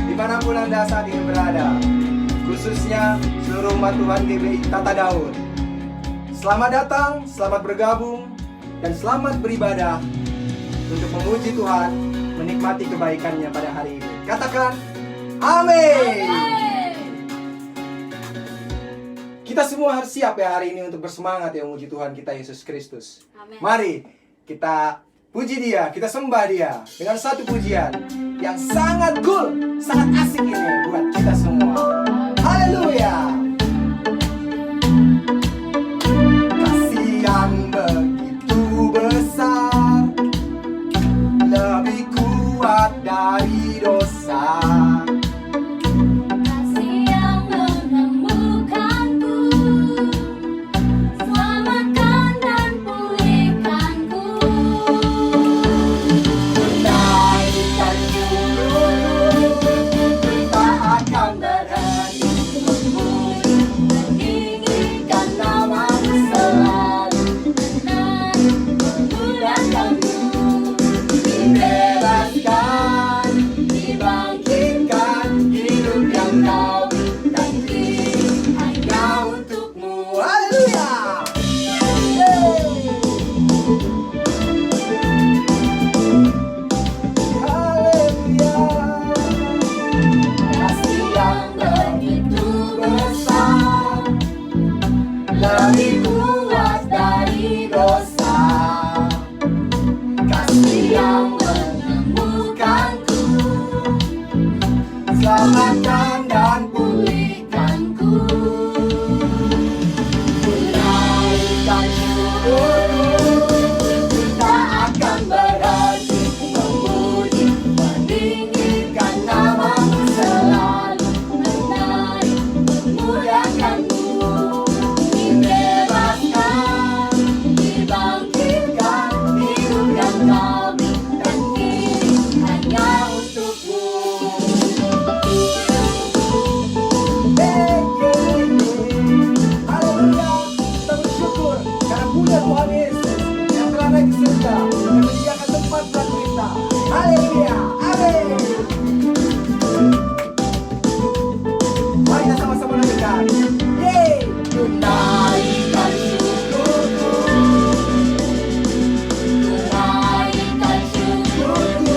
Dimanapun Anda saat ini berada, khususnya seluruh umat Tuhan GBI Tata Daun. Selamat datang, selamat bergabung, dan selamat beribadah untuk memuji Tuhan, menikmati kebaikannya pada hari ini. Katakan, amin. Kita semua harus siap ya hari ini untuk bersemangat ya memuji Tuhan kita Yesus Kristus. Amin. Mari kita puji Dia, kita sembah Dia dengan satu pujian yang sangat cool, sangat asik ini buat kita semua. Haleluya. Kasih yang begitu besar, lebih kuat dari dosa. Kasih yang menemukanku, selamatkan dan pulihkanku. Menaikkan tak akan berhenti memuji, Meninggikan namamu selalu, menarik memuliakanmu. dibebaskan, dibangkitkan, hidup yang kau dan kini hanya untukmu. Haleluya. Haleluya. Kasih yang begitu besar, lebih kuat dari dosa. Kasih yang menemukanku, selamatkan dan pulihkanku. Menaikkan syukurku, tak akan berhenti memuji, meninggikan namamu selalu, Menarik memuliakanmu. dibebaskan, dibangkitkan, hidup yang kau Dan kini hanya untukmu. Haleluya, kita bersyukur karena punya Tuhan Yesus yang telah naik ke surga dan menyediakan tempat buat kita. Haleluya, amin. Mari kita sama-sama nyanyikan. Yeay, menaikkan syukurku, Menaikkan syukurku.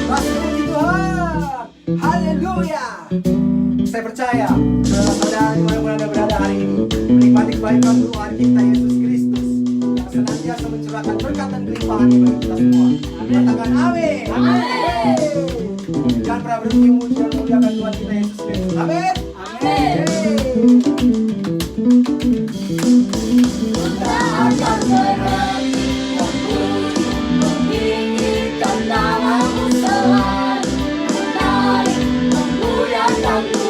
masih puji Tuhan. Haleluya. Saya percaya saudara-saudara dimanapun Anda berada hari ini menikmati kebaikan Tuhan kita Yesus Kristus yang senantiasa mencurahkan berkat dan kelimpahan bagi kita semua. Katakan amin. Amin. Jangan pernah berhenti memuji dan memuliakan Tuhan kita Yesus Kristus. Amin. Amin. Tak akan berhenti memuji, meninggikan namamu selalu, menarik memuliakanmu.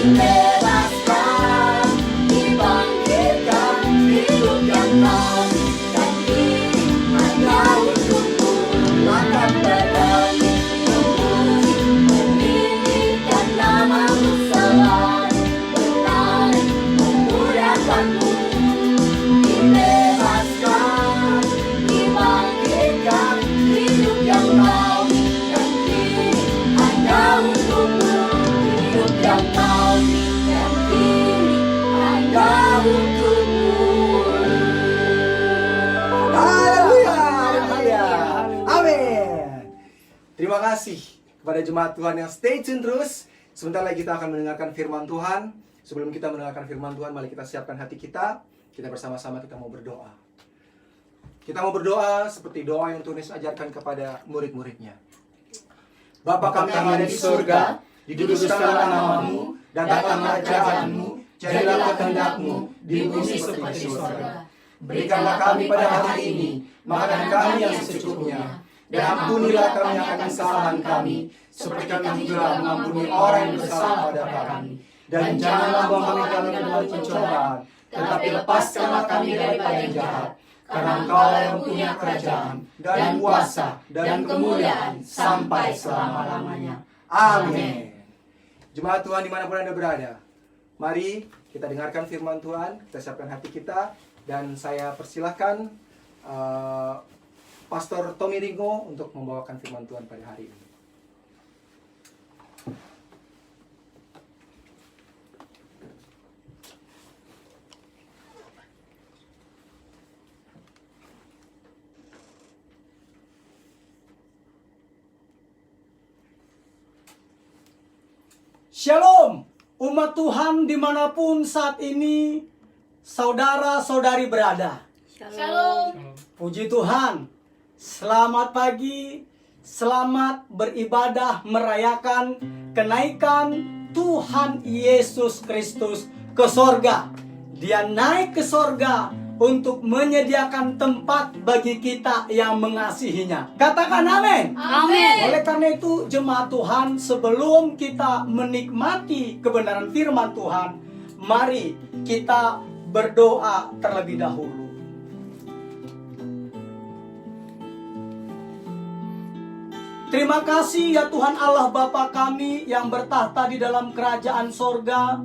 Dibebaskan, dibangkitkan, hidup yang kau dan kini hanya untukmu. Akan berhenti memuji, meninggikan namamu selalu, menarik memuliakanmu. Dibebaskan, dibangkitkan, hidup yang kau dan kini hanya untukmu. Hidup yang kau dan kini hanya untukmu. Haleluya. Haleluya. Amin. Terima kasih kepada jemaat Tuhan yang stay tune terus. Sebentar lagi kita akan mendengarkan firman Tuhan. Sebelum kita mendengarkan firman Tuhan, mari kita siapkan hati kita. Kita bersama-sama kita mau berdoa. Kita mau berdoa seperti doa yang Tuhan Yesus ajarkan kepada murid-muridnya. Bapa kami yang ada di surga, dikuduskanlah namamu, datanglah kerajaanmu, jadilah kehendak-Mu di bumi seperti di surga. Berikanlah kami pada hari ini makanan kami yang secukupnya, dan ampunilah kami akan kesalahan kami, seperti kami juga mengampuni orang yang bersalah pada kami. Dan janganlah membawa kami ke dalam pencobaan, tetapi lepaskanlah kami daripada yang jahat. karena Engkau yang punya kerajaan, dan kuasa, dan kemuliaan, sampai selama-lamanya. Amin. Jemaat Tuhan dimanapun Anda berada, mari kita dengarkan firman Tuhan, kita siapkan hati kita, dan saya persilahkan Pastor Tommy Ringo untuk membawakan firman Tuhan pada hari ini. Shalom, umat Tuhan dimanapun saat ini saudara-saudari berada. Shalom. Puji Tuhan, selamat pagi, selamat beribadah merayakan kenaikan Tuhan Yesus Kristus ke sorga. Dia naik ke sorga untuk menyediakan tempat bagi kita yang mengasihinya. Katakan amin. Amin. Oleh karena itu, jemaat Tuhan, sebelum kita menikmati kebenaran firman Tuhan, mari kita berdoa terlebih dahulu. Terima kasih ya Tuhan Allah Bapa kami yang bertahta di dalam kerajaan sorga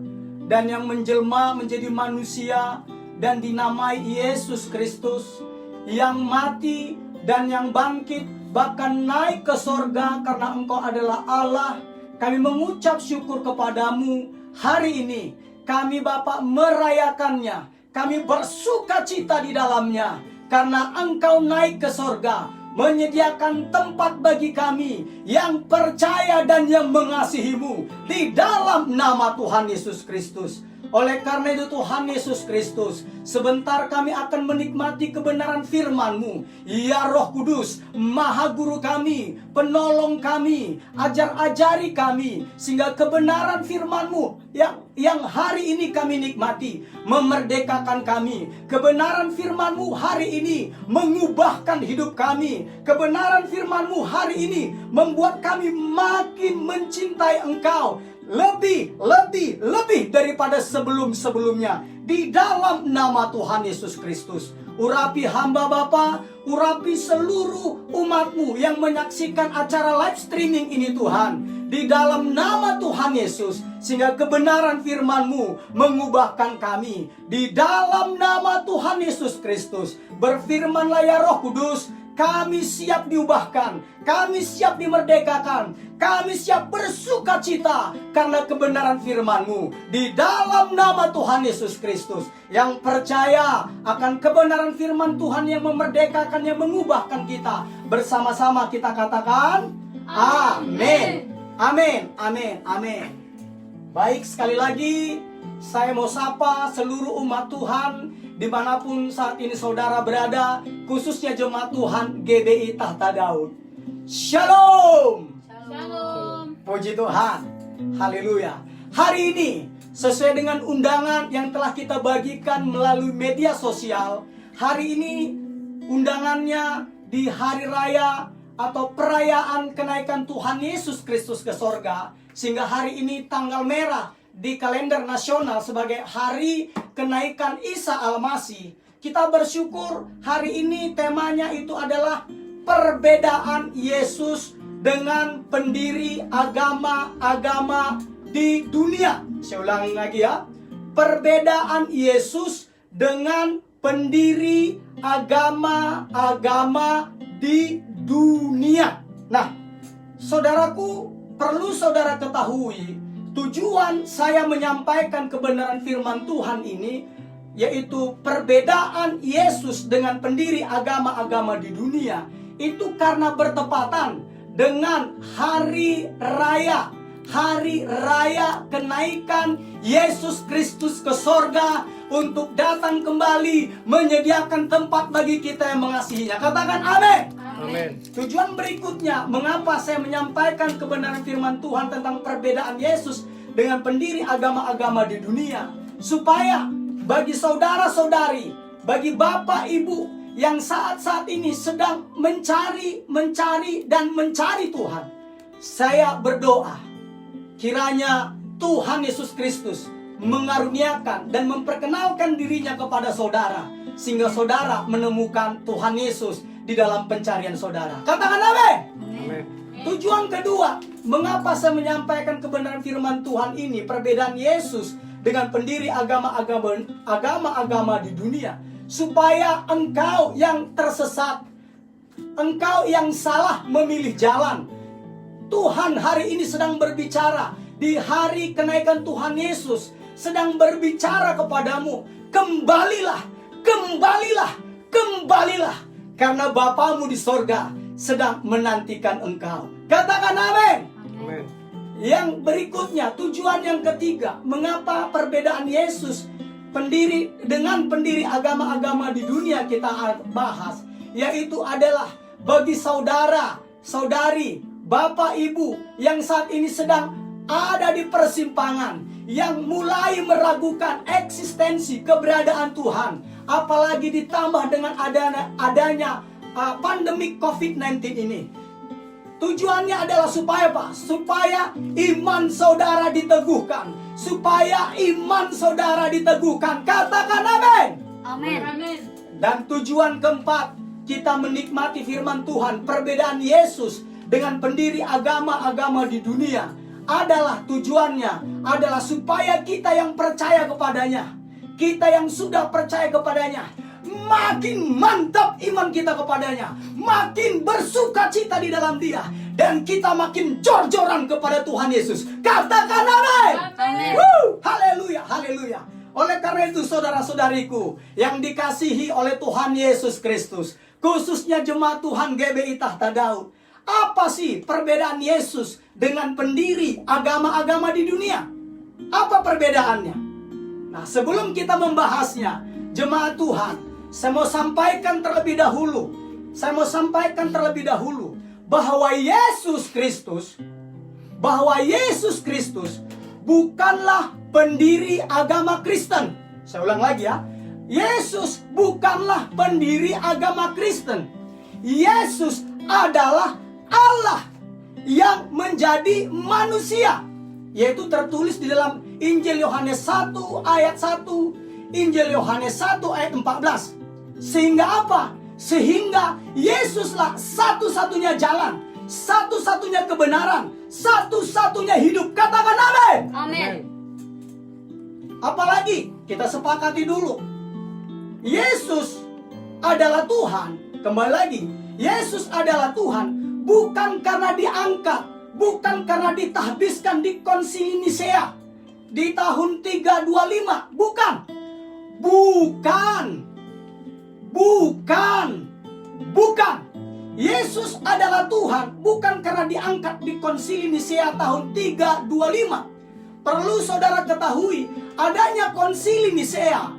dan yang menjelma menjadi manusia dan dinamai Yesus Kristus, yang mati dan yang bangkit bahkan naik ke sorga karena Engkau adalah Allah. Kami mengucap syukur kepadamu hari ini. Kami Bapa merayakannya. Kami bersuka cita di dalamnya karena Engkau naik ke sorga, menyediakan tempat bagi kami yang percaya dan yang mengasihimu di dalam nama Tuhan Yesus Kristus. Oleh karena itu Tuhan Yesus Kristus, sebentar kami akan menikmati kebenaran firman-Mu. Ya Roh Kudus, Maha Guru kami, penolong kami, ajar-ajari kami, sehingga kebenaran firman-Mu yang hari ini kami nikmati, memerdekakan kami. Kebenaran firman-Mu hari ini mengubahkan hidup kami. Kebenaran firman-Mu hari ini membuat kami makin mencintai Engkau lebih daripada sebelum-sebelumnya. Di dalam nama Tuhan Yesus Kristus, urapi hamba Bapa, urapi seluruh umat-Mu yang menyaksikan acara live streaming ini Tuhan. Di dalam nama Tuhan Yesus, sehingga kebenaran firman-Mu mengubahkan kami. Di dalam nama Tuhan Yesus Kristus, berfirmanlah ya Roh Kudus, kami siap diubahkan, kami siap dimerdekakan, kami siap bersuka cita karena kebenaran firman-Mu. Di dalam nama Tuhan Yesus Kristus, yang percaya akan kebenaran firman Tuhan yang memerdekakan, yang mengubahkan kita, bersama-sama kita katakan amin. Amin, amin, amin. Baik, sekali lagi saya mau sapa seluruh umat Tuhan dimanapun saat ini saudara berada, khususnya jemaat Tuhan GBI Tahta Daud. Shalom. Shalom. Puji Tuhan. Haleluya. Hari ini sesuai dengan undangan yang telah kita bagikan melalui media sosial, hari ini undangannya di hari raya atau perayaan kenaikan Tuhan Yesus Kristus ke sorga, sehingga hari ini tanggal merah di kalender nasional sebagai hari kenaikan Isa Al-Masih. Kita bersyukur hari ini temanya itu adalah perbedaan Yesus dengan pendiri agama-agama di dunia. Saya ulangi lagi ya. Perbedaan Yesus dengan pendiri agama-agama di dunia. Nah, saudaraku, perlu saudara ketahui, tujuan saya menyampaikan kebenaran firman Tuhan ini, yaitu perbedaan Yesus dengan pendiri agama-agama di dunia, itu karena bertepatan dengan hari raya kenaikan Yesus Kristus ke sorga untuk datang kembali menyediakan tempat bagi kita yang mengasihinya. Katakan amin. Amin. Tujuan berikutnya, mengapa saya menyampaikan kebenaran firman Tuhan tentang perbedaan Yesus dengan pendiri agama-agama di dunia, supaya bagi saudara-saudari, bagi bapak ibu yang saat-saat ini sedang mencari Tuhan, saya berdoa kiranya Tuhan Yesus Kristus mengaruniakan dan memperkenalkan dirinya kepada saudara, sehingga saudara menemukan Tuhan Yesus di dalam pencarian saudara. Katakan amin. Amin. Tujuan kedua, mengapa saya menyampaikan kebenaran firman Tuhan ini, perbedaan Yesus dengan pendiri agama-agama di dunia, supaya engkau yang tersesat, engkau yang salah memilih jalan. Tuhan hari ini sedang berbicara di hari kenaikan Tuhan Yesus, sedang berbicara kepadamu, kembalilah, kembalilah, kembalilah, karena Bapamu di sorga sedang menantikan engkau. Katakan amin. Amin. Yang berikutnya, tujuan yang ketiga, mengapa perbedaan Yesus dengan pendiri agama-agama di dunia kita bahas, yaitu adalah bagi saudara, saudari, bapak, ibu yang saat ini sedang ada di persimpangan, yang mulai meragukan eksistensi keberadaan Tuhan, apalagi ditambah dengan adanya pandemi COVID-19 ini. Tujuannya adalah supaya apa? Supaya iman saudara diteguhkan. Supaya iman saudara diteguhkan. Katakan amin. Amin. Dan tujuan keempat, kita menikmati firman Tuhan. Perbedaan Yesus dengan pendiri agama-agama di dunia adalah tujuannya adalah supaya kita yang percaya kepadanya, kita yang sudah percaya kepadanya, makin mantap iman kita kepadanya, makin bersuka cita di dalam Dia, dan kita makin jor-joran kepada Tuhan Yesus. Katakan amin. Amin. Haleluya, haleluya. Oleh karena itu saudara-saudariku yang dikasihi oleh Tuhan Yesus Kristus, khususnya jemaat Tuhan GBI Tahta Daud, apa sih perbedaan Yesus dengan pendiri agama-agama di dunia? Apa perbedaannya? Nah, sebelum kita membahasnya, jemaat Tuhan, saya mau sampaikan terlebih dahulu bahwa Yesus Kristus bukanlah pendiri agama Kristen. Saya ulang lagi ya. Yesus bukanlah pendiri agama Kristen. Yesus adalah Allah yang menjadi manusia, yaitu tertulis di dalam Injil Yohanes 1 ayat 1, Injil Yohanes 1 ayat 14. Sehingga apa? Sehingga Yesuslah satu-satunya jalan, satu-satunya kebenaran, satu-satunya hidup. Katakan amin. Amin. Apalagi kita sepakati dulu, Yesus adalah Tuhan. Kembali lagi, Yesus adalah Tuhan bukan karena diangkat, bukan karena ditahbiskan di Konsili Nisea di tahun 325, bukan. Yesus adalah Tuhan bukan karena diangkat di Konsili Nisea tahun 325. Perlu saudara ketahui, adanya Konsili Nisea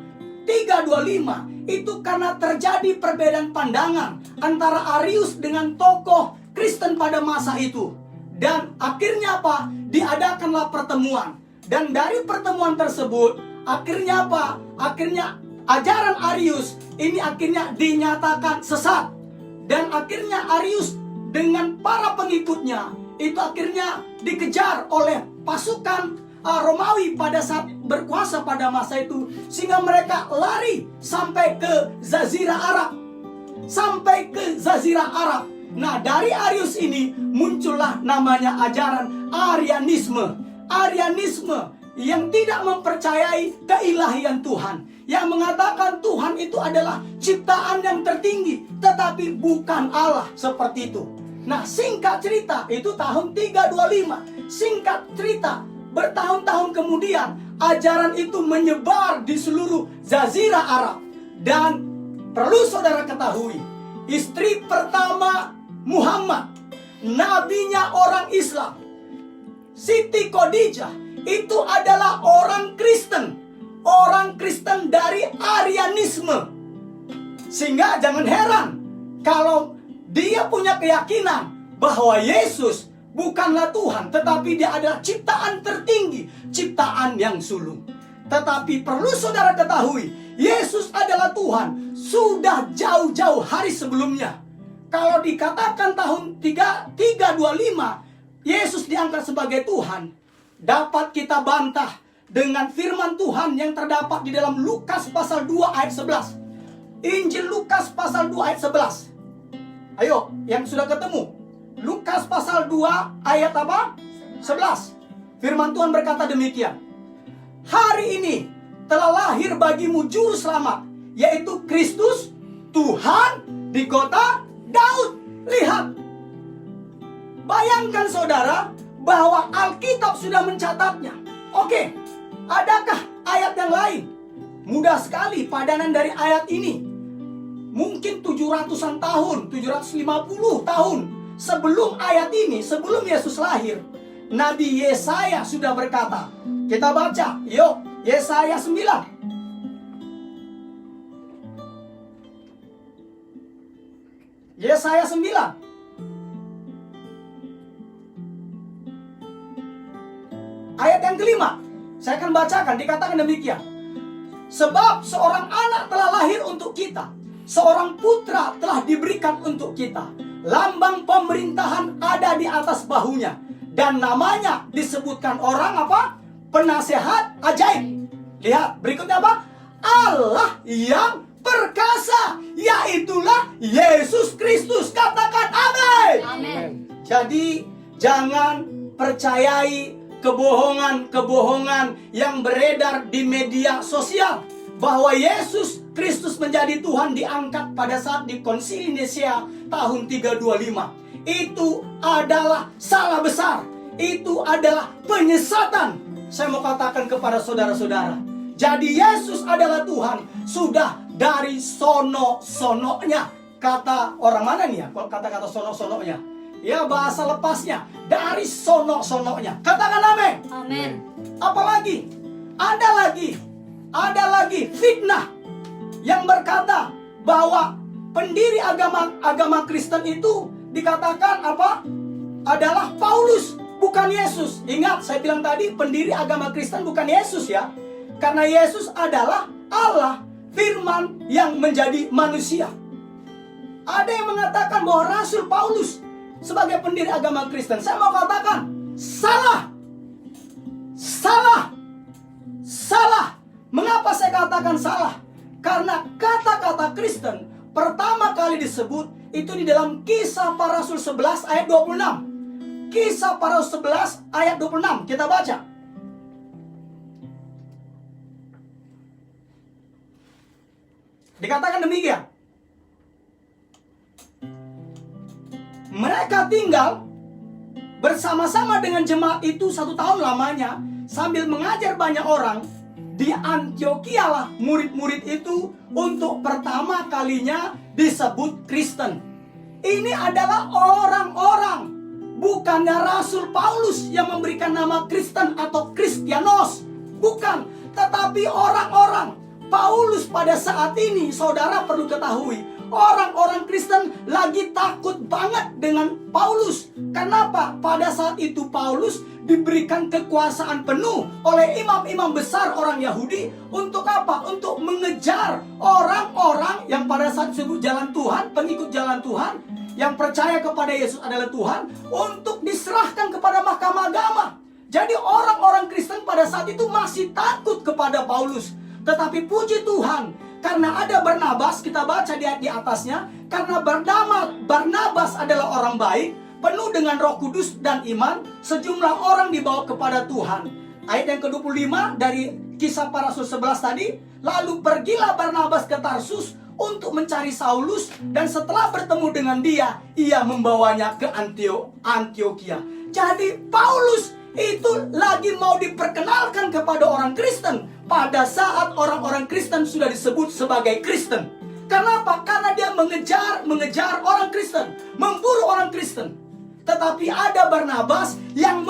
325 itu karena terjadi perbedaan pandangan antara Arius dengan tokoh Kristen pada masa itu. Dan akhirnya apa? Diadakanlah pertemuan. Dan dari pertemuan tersebut, akhirnya apa? Akhirnya ajaran Arius ini akhirnya dinyatakan sesat. Dan akhirnya Arius dengan para pengikutnya itu akhirnya dikejar oleh pasukan Romawi pada saat berkuasa pada masa itu, sehingga mereka lari sampai ke Jazirah Arab. Nah, dari Arius ini muncullah namanya ajaran Arianisme yang tidak mempercayai keilahian Tuhan, yang mengatakan Tuhan itu adalah ciptaan yang tertinggi tetapi bukan Allah, seperti itu. Nah, singkat cerita, itu tahun 325. Singkat cerita, bertahun-tahun kemudian ajaran itu menyebar di seluruh Jazirah Arab. Dan perlu saudara ketahui, istri pertama Muhammad, nabinya orang Islam, Siti Khadijah, itu adalah orang Kristen dari Arianisme. Sehingga jangan heran kalau dia punya keyakinan bahwa Yesus bukanlah Tuhan, tetapi Dia adalah ciptaan tertinggi, ciptaan yang sulung. Tetapi perlu saudara ketahui, Yesus adalah Tuhan sudah jauh-jauh hari sebelumnya. Kalau dikatakan tahun 325 Yesus diangkat sebagai Tuhan, dapat kita bantah dengan firman Tuhan yang terdapat di dalam Lukas pasal 2 ayat 11. Injil Lukas pasal 2 ayat 11. Ayo, yang sudah ketemu. Lukas pasal 2 ayat apa? 11. Firman Tuhan berkata demikian. Hari ini telah lahir bagimu juru selamat, yaitu Kristus Tuhan di kota Daud. Lihat. Bayangkan saudara bahwa Alkitab sudah mencatatnya. Oke, adakah ayat yang lain? Mudah sekali padanan dari ayat ini. Mungkin 700-an tahun, 750 tahun sebelum ayat ini, sebelum Yesus lahir, Nabi Yesaya sudah berkata. Kita baca, yuk, Yesaya 9. Yesaya 9. Ayat yang kelima, saya akan bacakan, dikatakan demikian. Sebab seorang anak telah lahir untuk kita, seorang putra telah diberikan untuk kita. Lambang pemerintahan ada di atas bahunya, dan namanya disebutkan orang apa? Penasehat ajaib. Lihat, berikutnya apa? Allah yang perkasa, yaitulah Yesus Kristus. Katakan amin. Amin. Jadi jangan percayai kebohongan-kebohongan yang beredar di media sosial bahwa Yesus Kristus menjadi Tuhan diangkat pada saat di Konsili Nisea tahun 325. Itu adalah salah besar. Itu adalah penyesatan. Saya mau katakan kepada saudara-saudara, jadi Yesus adalah Tuhan sudah dari sono-sononya. Kata orang mana nih ya? Kalau kata-kata sono-sononya, ya bahasa lepasnya, dari sono-sononya. Katakan amin. Amin. Apalagi? Ada lagi fitnah yang berkata bahwa pendiri agama Kristen itu dikatakan apa? Adalah Paulus, bukan Yesus. Ingat, saya bilang tadi pendiri agama Kristen bukan Yesus ya. Karena Yesus adalah Allah, firman yang menjadi manusia. Ada yang mengatakan bahwa Rasul Paulus sebagai pendiri agama Kristen. Saya mau katakan, salah. Mengapa saya katakan salah? Karena kata-kata Kristen pertama kali disebut itu di dalam Kisah Para Rasul 11 ayat 26. Kisah Para Rasul 11 ayat 26. Kita baca. Dikatakan demikian. Mereka tinggal bersama-sama dengan jemaat itu 1 tahun lamanya, sambil mengajar banyak orang. Di Antiokhia lah murid-murid itu untuk pertama kalinya disebut Kristen. Ini adalah orang-orang, bukannya Rasul Paulus yang memberikan nama Kristen atau Kristianos. Bukan, tetapi orang-orang. Paulus pada saat ini, saudara perlu ketahui, orang-orang Kristen lagi takut banget dengan Paulus. Kenapa? Pada saat itu Paulus diberikan kekuasaan penuh oleh imam-imam besar orang Yahudi. Untuk apa? Untuk mengejar orang-orang yang pada saat disebut jalan Tuhan, pengikut jalan Tuhan, yang percaya kepada Yesus adalah Tuhan, untuk diserahkan kepada mahkamah agama. Jadi orang-orang Kristen pada saat itu masih takut kepada Paulus. Tetapi puji Tuhan, karena ada Barnabas, kita baca di atasnya, karena Barnabas adalah orang baik, penuh dengan Roh Kudus dan iman, sejumlah orang dibawa kepada Tuhan. Ayat yang ke-25 dari Kisah Para Rasul 11 tadi, lalu pergilah Barnabas ke Tarsus untuk mencari Saulus, dan setelah bertemu dengan dia, ia membawanya ke Antiokhia. Jadi Paulus itu lagi mau diperkenalkan kepada orang Kristen pada saat orang-orang Kristen sudah disebut sebagai Kristen. Kenapa? Karena dia mengejar orang Kristen, memburu orang Kristen. Tetapi ada Barnabas yang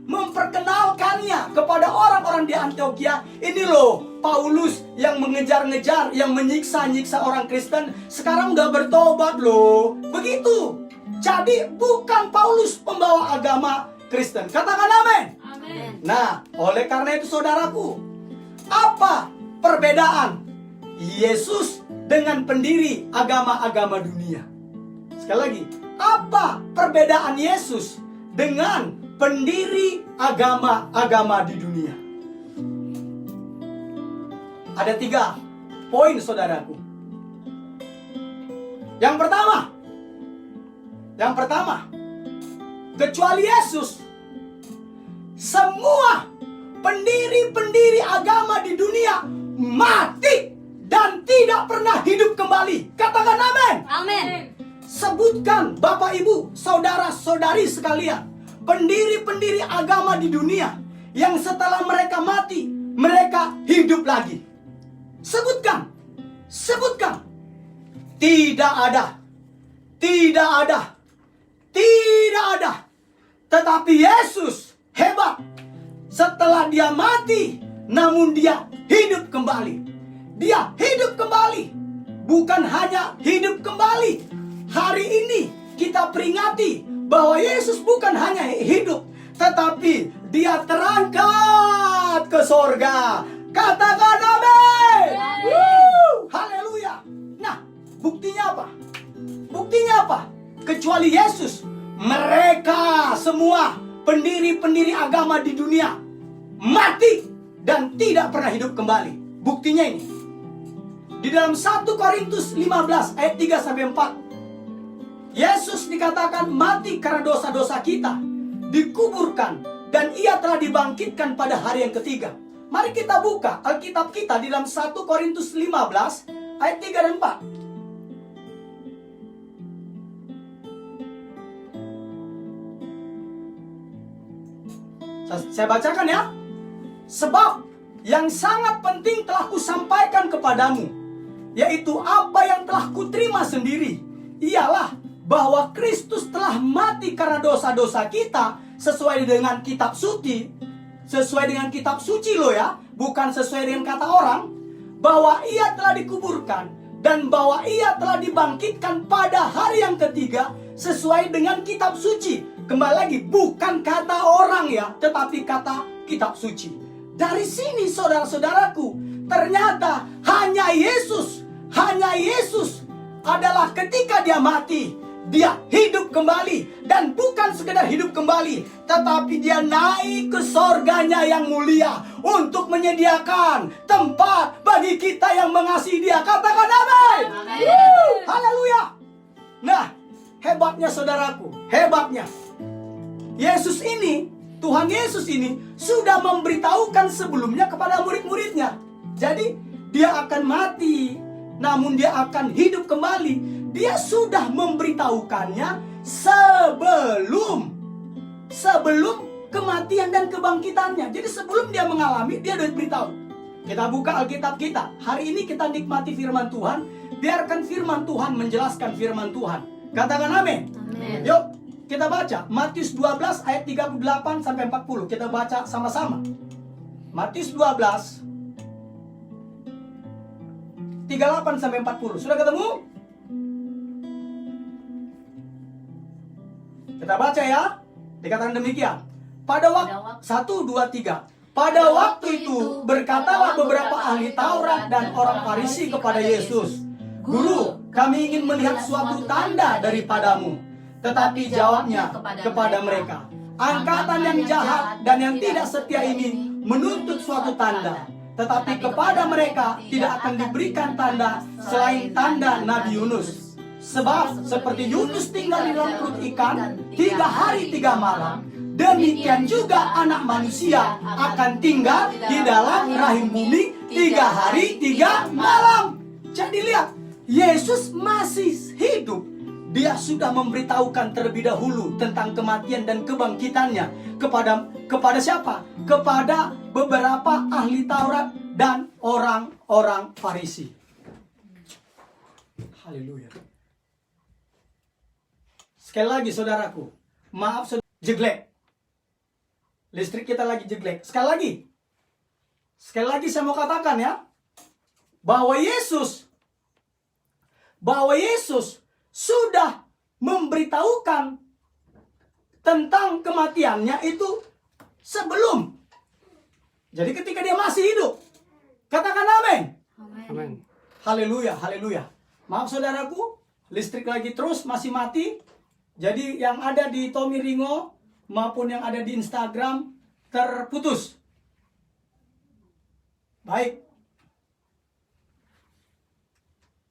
memperkenalkannya kepada orang-orang di Antiokhia. Ini loh, Paulus yang mengejar-ngejar, yang menyiksa-nyiksa orang Kristen, sekarang udah bertobat loh. Begitu. Jadi bukan Paulus pembawa agama Kristen. Katakan amin. Amin. Nah, oleh karena itu saudaraku, apa perbedaan Yesus dengan pendiri agama-agama dunia? Sekali lagi, apa perbedaan Yesus dengan pendiri agama-agama di dunia? Ada 3 poin saudaraku. Yang pertama, kecuali Yesus, semua pendiri-pendiri agama di dunia mati dan tidak pernah hidup kembali. Katakan amin. Amin. Sebutkan Bapak Ibu, saudara-saudari sekalian, pendiri-pendiri agama di dunia yang setelah mereka mati, mereka hidup lagi. Sebutkan. Tidak ada. Tetapi Yesus hebat. Setelah dia mati, namun dia hidup kembali. Dia hidup kembali. Bukan hanya hidup kembali. Hari ini kita peringati bahwa Yesus bukan hanya hidup, tetapi dia terangkat ke sorga. Katakan amin. Haleluya. Nah, buktinya apa? Kecuali Yesus, mereka semua pendiri-pendiri agama di dunia mati dan tidak pernah hidup kembali. Buktinya ini. Di dalam 1 Korintus 15 ayat 3 sampai 4. Yesus dikatakan mati karena dosa-dosa kita, dikuburkan, dan ia telah dibangkitkan pada hari yang ketiga. Mari kita buka Alkitab kita di dalam 1 Korintus 15 ayat 3 dan 4. Saya bacakan ya. Sebab yang sangat penting telah kusampaikan kepadamu, yaitu apa yang telah kuterima sendiri, ialah bahwa Kristus telah mati karena dosa-dosa kita sesuai dengan kitab suci. Sesuai dengan kitab suci loh ya, bukan sesuai dengan kata orang. Bahwa ia telah dikuburkan dan bahwa ia telah dibangkitkan pada hari yang ketiga sesuai dengan kitab suci. Kembali lagi, bukan kata orang ya, tetapi kata kitab suci. Dari sini saudara-saudaraku, ternyata hanya Yesus adalah ketika dia mati, dia hidup kembali. Dan bukan sekedar hidup kembali, tetapi dia naik ke sorganya yang mulia untuk menyediakan tempat bagi kita yang mengasihi dia. Katakan amin. Haleluya. Nah, hebatnya saudaraku, hebatnya Yesus ini, Tuhan Yesus ini sudah memberitahukan sebelumnya kepada murid-muridnya. Jadi dia akan mati, namun dia akan hidup kembali. Dia sudah memberitahukannya sebelum kematian dan kebangkitannya. Jadi sebelum dia mengalami, dia sudah beritahu. Kita buka Alkitab kita. Hari ini kita nikmati firman Tuhan. Biarkan firman Tuhan menjelaskan firman Tuhan. Katakan amin. Amin. Yuk, kita baca Matius 12 ayat 38 sampai 40. Kita baca sama-sama. Matius 12 38 sampai 40. Sudah ketemu? Kita baca ya. Dikatakan demikian. Pada waktu 1 2 3. Pada waktu itu berkatalah beberapa ahli Taurat dan orang Farisi kepada Yesus, "Guru, kami ingin melihat suatu tanda daripadamu." Tetapi jawabnya kepada mereka, "Angkatan yang jahat dan yang tidak setia ini menuntut suatu tanda. Tetapi kepada mereka tidak akan diberikan tanda selain tanda Nabi Yunus. Sebab seperti Yunus tinggal di dalam perut ikan 3 hari 3 malam, demikian juga anak manusia akan tinggal di dalam rahim bumi 3 hari 3 malam." Jadi lihat, Yesus masih hidup. Dia sudah memberitahukan terlebih dahulu tentang kematian dan kebangkitannya kepada siapa? Kepada beberapa ahli Taurat dan orang-orang Farisi. Haleluya. Sekali lagi saudaraku, maaf saudara, jeglek. Listrik kita lagi jeglek. Sekali lagi saya mau katakan ya, bahwa Yesus sudah memberitahukan tentang kematiannya itu sebelum. Jadi ketika dia masih hidup. Katakan amin. Amin. Haleluya, haleluya. Maaf saudaraku, listrik lagi terus masih mati. Jadi yang ada di Tommy Ringo maupun yang ada di Instagram terputus. Baik.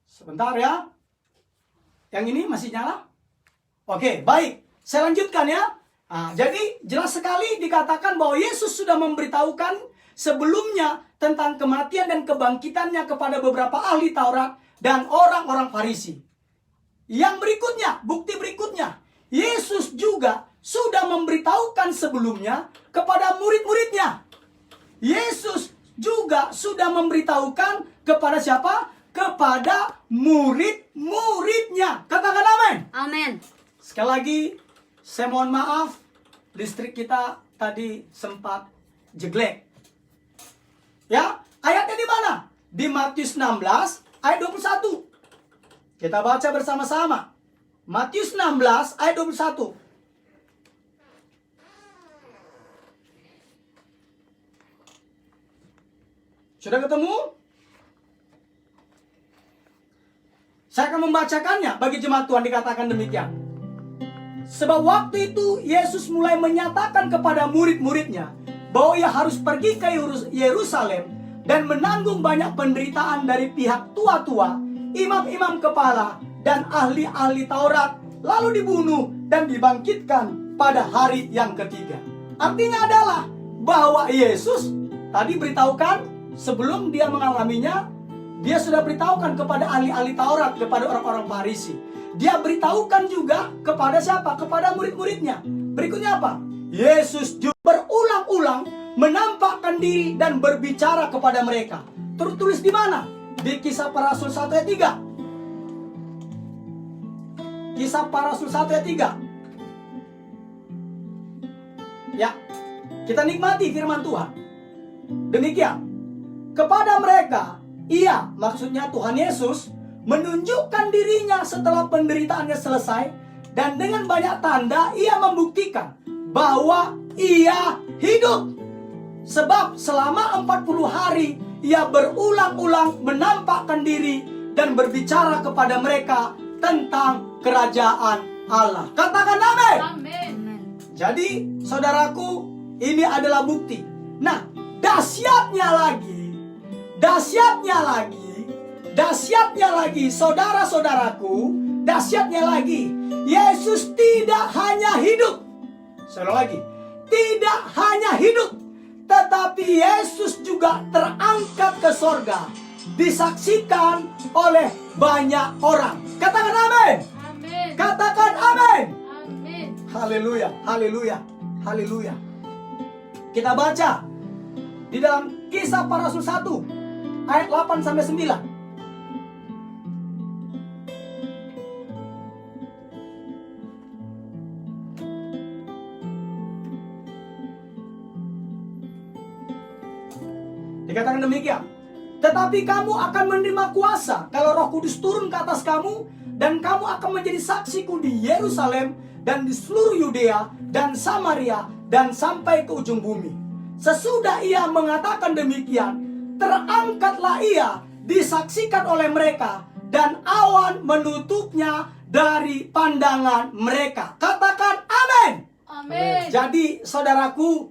Sebentar ya. Yang ini masih nyala? Oke, baik. Saya lanjutkan ya. Jadi jelas sekali dikatakan bahwa Yesus sudah memberitahukan sebelumnya tentang kematian dan kebangkitannya kepada beberapa ahli Taurat dan orang-orang Farisi. Yang berikutnya, bukti berikutnya, Yesus juga sudah memberitahukan sebelumnya kepada murid-muridnya. Yesus juga sudah memberitahukan kepada siapa? Kepada murid-muridnya. Katakan amin. Amin. Sekali lagi, saya mohon maaf, listrik kita tadi sempat jeglek. Ya, ayatnya di mana? Di Matius 16 ayat 21. Kita baca bersama-sama. Matius 16 ayat 21. Sudah ketemu? Saya akan membacakannya. Bagi jemaat Tuhan dikatakan demikian. Sebab waktu itu Yesus mulai menyatakan kepada murid-muridnya bahwa ia harus pergi ke Yerusalem dan menanggung banyak penderitaan dari pihak tua-tua, imam-imam kepala, dan ahli-ahli Taurat, lalu dibunuh dan dibangkitkan pada hari yang ketiga. Artinya adalah bahwa Yesus tadi beritahukan sebelum dia mengalaminya, dia sudah beritahukan kepada ahli-ahli Taurat, kepada orang-orang Farisi. Dia beritahukan juga kepada siapa? Kepada murid-muridnya. Berikutnya apa? Yesus juga berulang-ulang menampakkan diri dan berbicara kepada mereka. Tertulis di mana? Di Kisah Para Rasul 1 ayat 3. Kisah Para Rasul 1 ayat 3. Ya, kita nikmati firman Tuhan. Demikian. Kepada mereka, ia, maksudnya Tuhan Yesus, menunjukkan dirinya setelah penderitaannya selesai, dan dengan banyak tanda ia membuktikan bahwa ia hidup. Sebab selama 40 hari ia berulang-ulang menampakkan diri dan berbicara kepada mereka tentang kerajaan Allah. Katakan amin. Amin. Jadi saudaraku, ini adalah bukti. Nah, dahsyatnya lagi, saudara-saudaraku, dahsyatnya lagi, Yesus tidak hanya hidup. Sekali lagi, tidak hanya hidup, tetapi Yesus juga terangkat ke sorga, disaksikan oleh banyak orang. Katakan amin. Amin. Katakan amin. Amin. Haleluya, haleluya, haleluya. Kita baca di dalam Kisah Para Rasul 1 ayat 8 sampai 9. Dikatakan demikian. Tetapi kamu akan menerima kuasa kalau Roh Kudus turun ke atas kamu, dan kamu akan menjadi saksiku di Yerusalem dan di seluruh Yudea dan Samaria dan sampai ke ujung bumi. Sesudah ia mengatakan demikian, terangkatlah ia, disaksikan oleh mereka, dan awan menutupnya dari pandangan mereka. Katakan amin. Amin. Jadi saudaraku,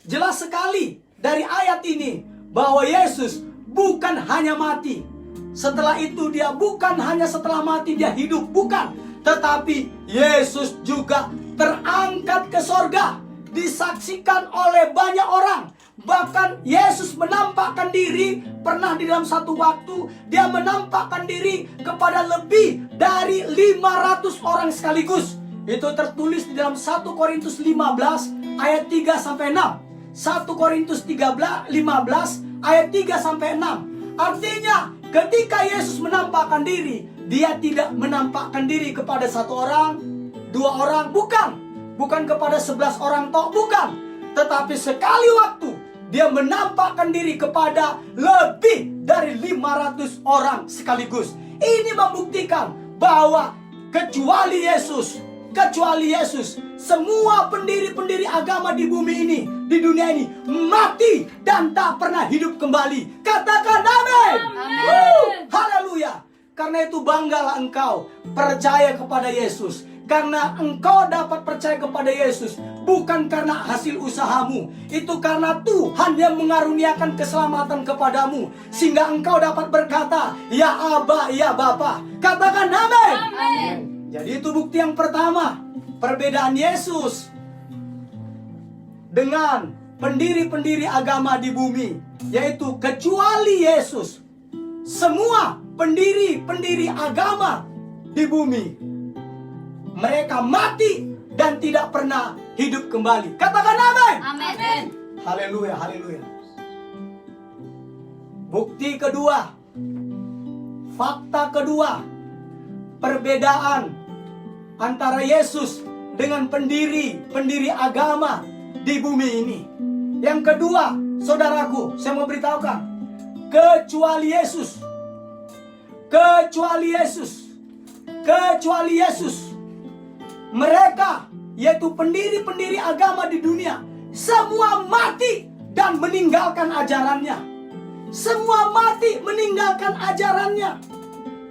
jelas sekali dari ayat ini bahwa Yesus bukan hanya mati. Setelah itu dia bukan hanya setelah mati dia hidup, bukan. Tetapi Yesus juga terangkat ke sorga, disaksikan oleh banyak orang. Bahkan Yesus menampakkan diri, pernah di dalam satu waktu dia menampakkan diri kepada lebih dari 500 orang sekaligus. Itu tertulis di dalam 1 Korintus 15 ayat 3 sampai 6. 1 Korintus 15 ayat 3 sampai 6. Artinya ketika Yesus menampakkan diri, dia tidak menampakkan diri kepada satu orang, dua orang, bukan kepada 11 orang toh, bukan. Tetapi sekali waktu dia menampakkan diri kepada lebih dari 500 orang sekaligus. Ini membuktikan bahwa kecuali Yesus, semua pendiri-pendiri agama di bumi ini, di dunia ini, mati dan tak pernah hidup kembali. Katakan amin. Amin. Haleluya. Karena itu banggalah engkau percaya kepada Yesus. karena engkau dapat percaya kepada Yesus bukan karena hasil usahamu. Itu karena Tuhan yang mengaruniakan keselamatan kepadamu, sehingga engkau dapat berkata, ya Aba, ya Bapa. Katakan amin. Amin. Jadi itu bukti yang pertama, perbedaan Yesus dengan pendiri-pendiri agama di bumi, yaitu kecuali Yesus, semua pendiri-pendiri agama di bumi, mereka mati dan tidak pernah hidup kembali. Katakan amin. Amin. Haleluya, haleluya. Bukti kedua, fakta kedua, perbedaan antara Yesus dengan pendiri agama di bumi ini. Yang kedua, saudaraku, saya mau beritahukan, kecuali Yesus, mereka, yaitu pendiri-pendiri agama di dunia, semua mati dan meninggalkan ajarannya. Semua mati meninggalkan ajarannya.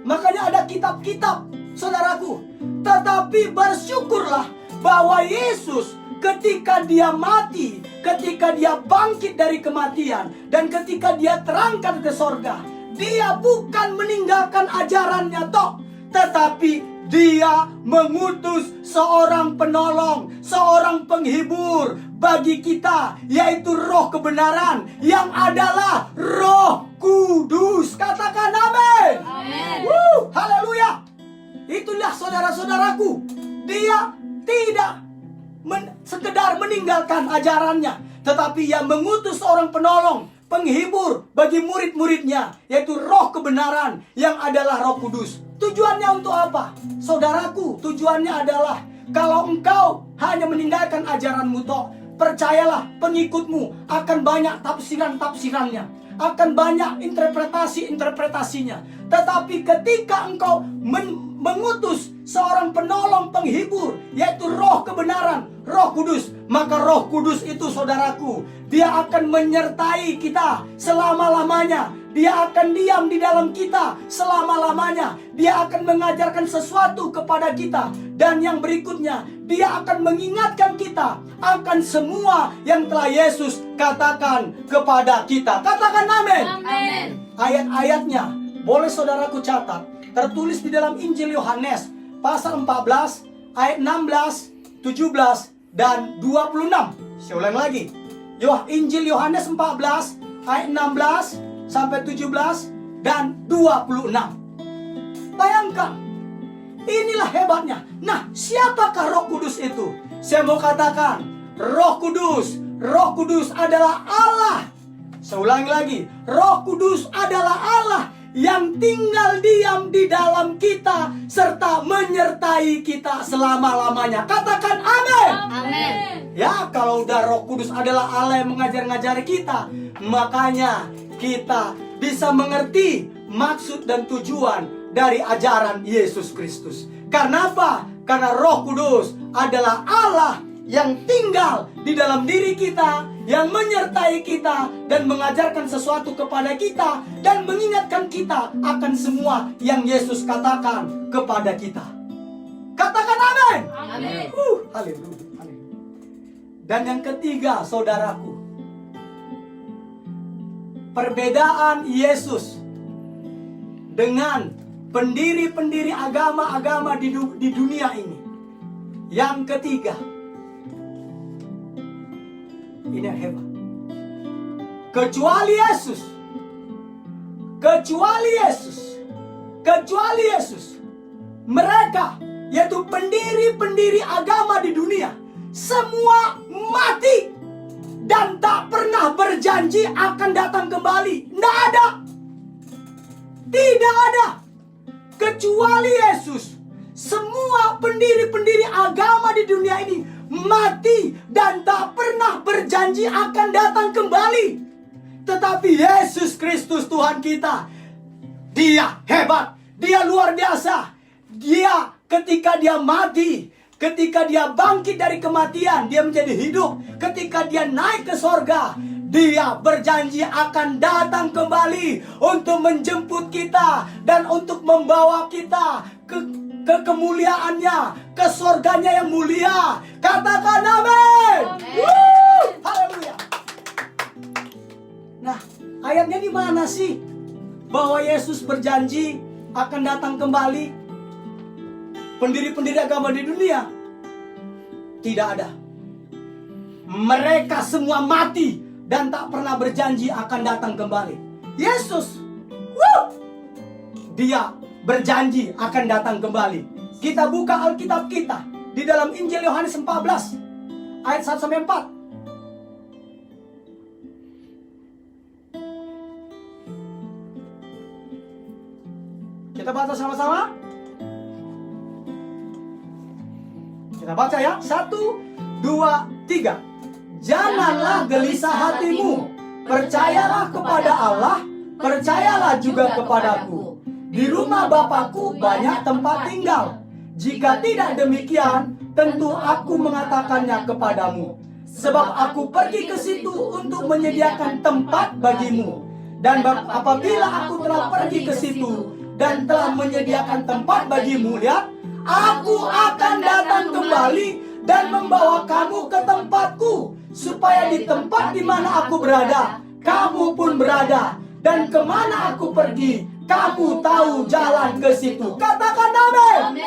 Makanya ada kitab-kitab, saudaraku. Tetapi bersyukurlah bahwa Yesus ketika dia mati, ketika dia bangkit dari kematian, dan ketika dia terangkat ke sorga, dia bukan meninggalkan ajarannya toh, tetapi dia mengutus seorang penolong, seorang penghibur bagi kita, yaitu Roh kebenaran yang adalah Roh Kudus. Katakan amin. Amin. Haleluya. Itulah saudara-saudaraku, dia tidak sekedar meninggalkan ajarannya, tetapi ia mengutus seorang penolong, penghibur bagi murid-muridnya, yaitu Roh kebenaran yang adalah Roh Kudus. Tujuannya untuk apa? Saudaraku, tujuannya adalah kalau engkau hanya meninggalkan ajaranmu toh, percayalah pengikutmu akan banyak tafsiran-tafsirannya, akan banyak interpretasi-interpretasinya. Tetapi ketika engkau mengutus seorang penolong penghibur, yaitu Roh kebenaran, Roh Kudus, maka Roh Kudus itu, saudaraku, dia akan menyertai kita selama-lamanya. Dia akan diam di dalam kita selama-lamanya. Dia akan mengajarkan sesuatu kepada kita. Dan yang berikutnya, dia akan mengingatkan kita akan semua yang telah Yesus katakan kepada kita. Katakan amin. Amin. Ayat-ayatnya boleh saudaraku catat, tertulis di dalam Injil Yohanes pasal 14 ayat 16, 17 dan 26. Saya ulang lagi. Injil Yohanes 14 ayat 16 sampai 17 dan 26. Bayangkan, inilah hebatnya. Nah, siapakah Roh Kudus itu? Saya mau katakan, Roh Kudus adalah Allah. Saya ulangi lagi, Roh Kudus adalah Allah yang tinggal diam di dalam kita serta menyertai kita selama-lamanya. Katakan amin. Amin. Ya, kalau udah Roh Kudus adalah Allah yang mengajar-ngajari kita, makanya kita bisa mengerti maksud dan tujuan dari ajaran Yesus Kristus. Karena apa? Karena Roh Kudus adalah Allah yang tinggal di dalam diri kita, yang menyertai kita dan mengajarkan sesuatu kepada kita dan mengingatkan kita akan semua yang Yesus katakan kepada kita. Katakan amin. Amin. Haleluya. Dan yang ketiga, saudaraku, perbedaan Yesus dengan pendiri-pendiri agama-agama di dunia ini. Yang ketiga, ini yang hebat. Kecuali Yesus, mereka, yaitu pendiri-pendiri agama di dunia, semua mati dan tak pernah berjanji akan datang kembali. Tidak ada. Kecuali Yesus, semua pendiri-pendiri agama di dunia ini mati dan tak pernah berjanji akan datang kembali. Tetapi Yesus Kristus Tuhan kita, dia hebat, dia luar biasa. Dia ketika dia mati, ketika dia bangkit dari kematian, dia menjadi hidup. Ketika dia naik ke sorga, dia berjanji akan datang kembali untuk menjemput kita dan untuk membawa kita ke ke kemuliaannya, ke sorganya yang mulia. Katakan amin. Haleluya. Nah, ayatnya di mana sih? Bahwa Yesus berjanji akan datang kembali. Pendiri-pendiri agama di dunia tidak ada. Mereka semua mati dan tak pernah berjanji akan datang kembali. Yesus, Dia berjanji akan datang kembali. Kita buka Alkitab kita di dalam Injil Yohanes 14 ayat 1 sampai 4. Kita baca sama-sama. Kita baca ya. 1, 2, 3. Janganlah gelisah hatimu. Percayalah kepada Allah. Percayalah juga kepadaku. Di rumah Bapakku banyak tempat tinggal. Jika tidak demikian, tentu aku mengatakannya kepadamu. Sebab aku pergi ke situ untuk menyediakan tempat bagimu. Dan apabila aku telah pergi ke situ dan telah menyediakan tempat bagimu, lihat, aku akan datang kembali dan membawa kamu ke tempatku, supaya di tempat di mana aku berada, kamu pun berada. Dan kemana aku pergi, kamu tahu jalan ke situ. Katakan amin.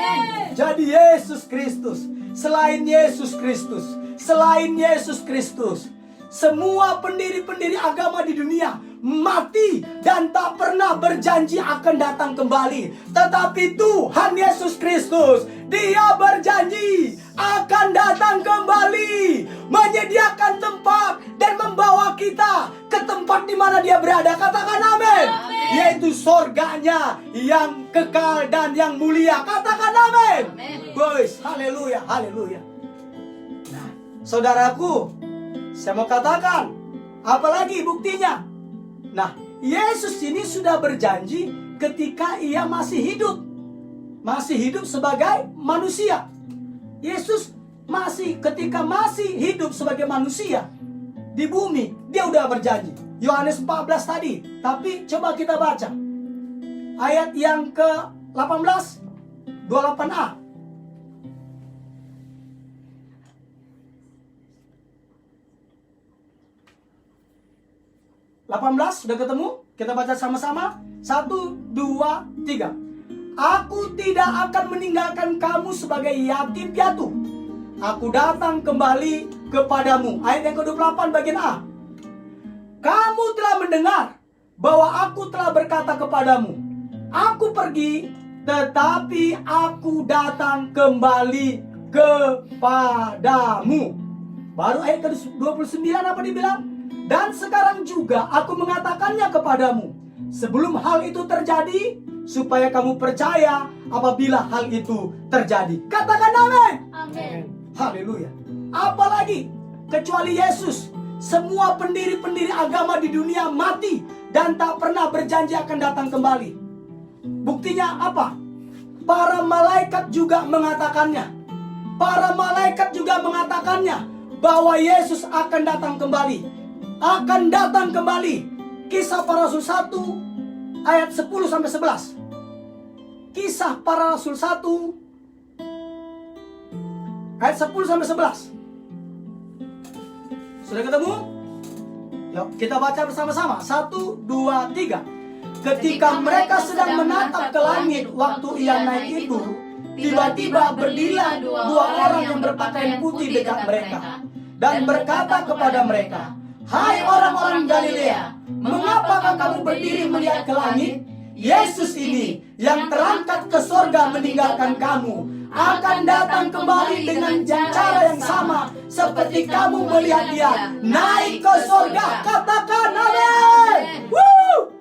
Jadi Yesus Kristus, selain Yesus Kristus, selain Yesus Kristus, semua pendiri-pendiri agama di dunia mati dan tak pernah berjanji akan datang kembali. Tetapi Tuhan Yesus Kristus, Dia berjanji akan datang kembali, menyediakan tempat dan membawa kita ke tempat di mana Dia berada. Katakan amin. Yaitu sorganya yang kekal dan yang mulia. Katakan amin. Guys, haleluya, haleluya. Nah, saudaraku, saya mau katakan, apalagi buktinya? Nah, Yesus ini sudah berjanji ketika Ia masih hidup. Masih hidup sebagai manusia. Yesus ketika masih hidup sebagai manusia di bumi, Dia udah berjanji. Yohanes 14 tadi. Tapi coba kita baca ayat yang ke-18, 28a. 18, sudah ketemu? Kita baca sama-sama. 1, 2, 3. Aku tidak akan meninggalkan kamu sebagai yatim piatu. Aku datang kembali kepadamu. Ayat yang ke-28 bagian A. Kamu telah mendengar bahwa aku telah berkata kepadamu, aku pergi, tetapi aku datang kembali kepadamu. Baru ayat ke-29 apa dibilang? Dan sekarang juga aku mengatakannya kepadamu, sebelum hal itu terjadi, supaya kamu percaya apabila hal itu terjadi. Katakan amin. Amin. Haleluya. Apalagi kecuali Yesus, semua pendiri-pendiri agama di dunia mati dan tak pernah berjanji akan datang kembali. Buktinya apa? Para malaikat juga mengatakannya. Para malaikat juga mengatakannya bahwa Yesus akan datang kembali. Akan datang kembali. Kisah Para Rasul 1 ayat 10 sampai 11. Kisah Para Rasul 1 ayat 10 sampai 11. Sudah ketemu? Yuk kita baca bersama-sama. 1, 2, 3. Ketika mereka sedang menatap ke langit waktu Ia naik itu, tiba-tiba berdirilah dua orang yang berpakaian putih dekat mereka dan berkata kepada mereka, hai orang-orang Galilea, mengapakah kamu berdiri melihat ke langit? Yesus ini yang terangkat ke sorga meninggalkan kamu akan datang kembali dengan cara yang sama seperti kamu melihat Dia naik ke sorga. Katakan amin.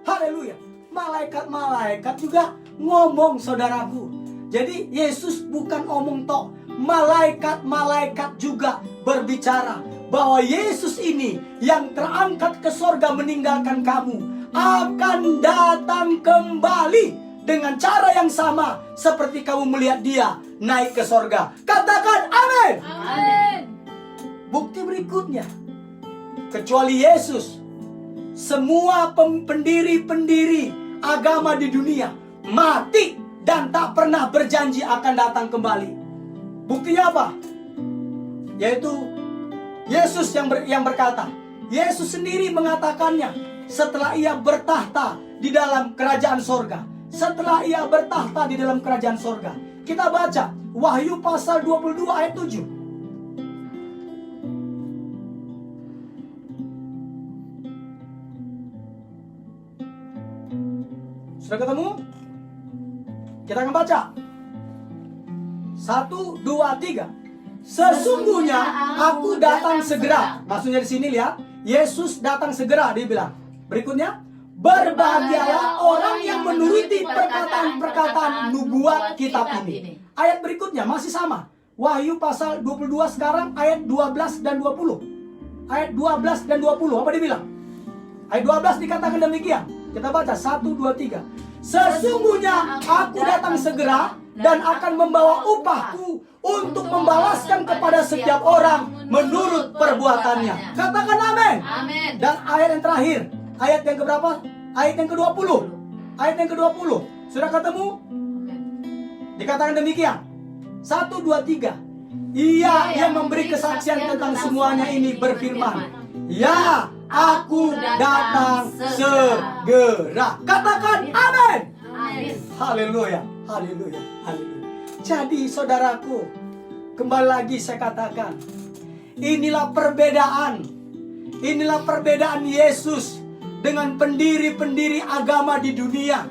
Haleluya. Malaikat-malaikat juga ngomong, saudaraku. Jadi Yesus bukan omong tok. Malaikat-malaikat juga berbicara bahwa Yesus ini yang terangkat ke sorga meninggalkan kamu akan datang kembali dengan cara yang sama seperti kamu melihat Dia naik ke sorga. Katakan amin. Amin. Bukti berikutnya, kecuali Yesus, semua pendiri-pendiri agama di dunia mati dan tak pernah berjanji akan datang kembali. Buktinya apa? Yaitu Yesus yang berkata. Yesus sendiri mengatakannya setelah ia bertahta di dalam kerajaan sorga. Setelah ia bertahta di dalam kerajaan sorga. Kita baca Wahyu pasal 22 ayat 7. Sudah ketemu? Kita akan baca. 1, 2, 3. Sesungguhnya aku datang segera. Maksudnya di sini lihat, Yesus datang segera, dia bilang. Berikutnya, berbahagialah orang yang menuruti perkataan-perkataan nubuat kitab ini. Ayat berikutnya masih sama. Wahyu pasal 22 sekarang ayat 12 dan 20. Ayat 12 dan 20, apa dia bilang? Ayat 12 dikatakan demikian. Kita baca 1, 2, 3. Sesungguhnya aku datang segera dan akan membawa upahku untuk membalaskan kepada setiap orang menurut perbuatannya. Katakan amin. Amin. Dan ayat yang terakhir, ayat yang keberapa? Ayat yang ke-20. Ayat yang ke-20. Sudah ketemu? Dikatakan demikian. 1, 2, 3. Ia yang memberi kesaksian tentang semuanya ini berfirman, ya, aku datang segera. Katakan amin. Amin. Haleluya, haleluya, haleluya. Jadi saudaraku, kembali lagi saya katakan, inilah perbedaan. Inilah perbedaan Yesus dengan pendiri-pendiri agama di dunia.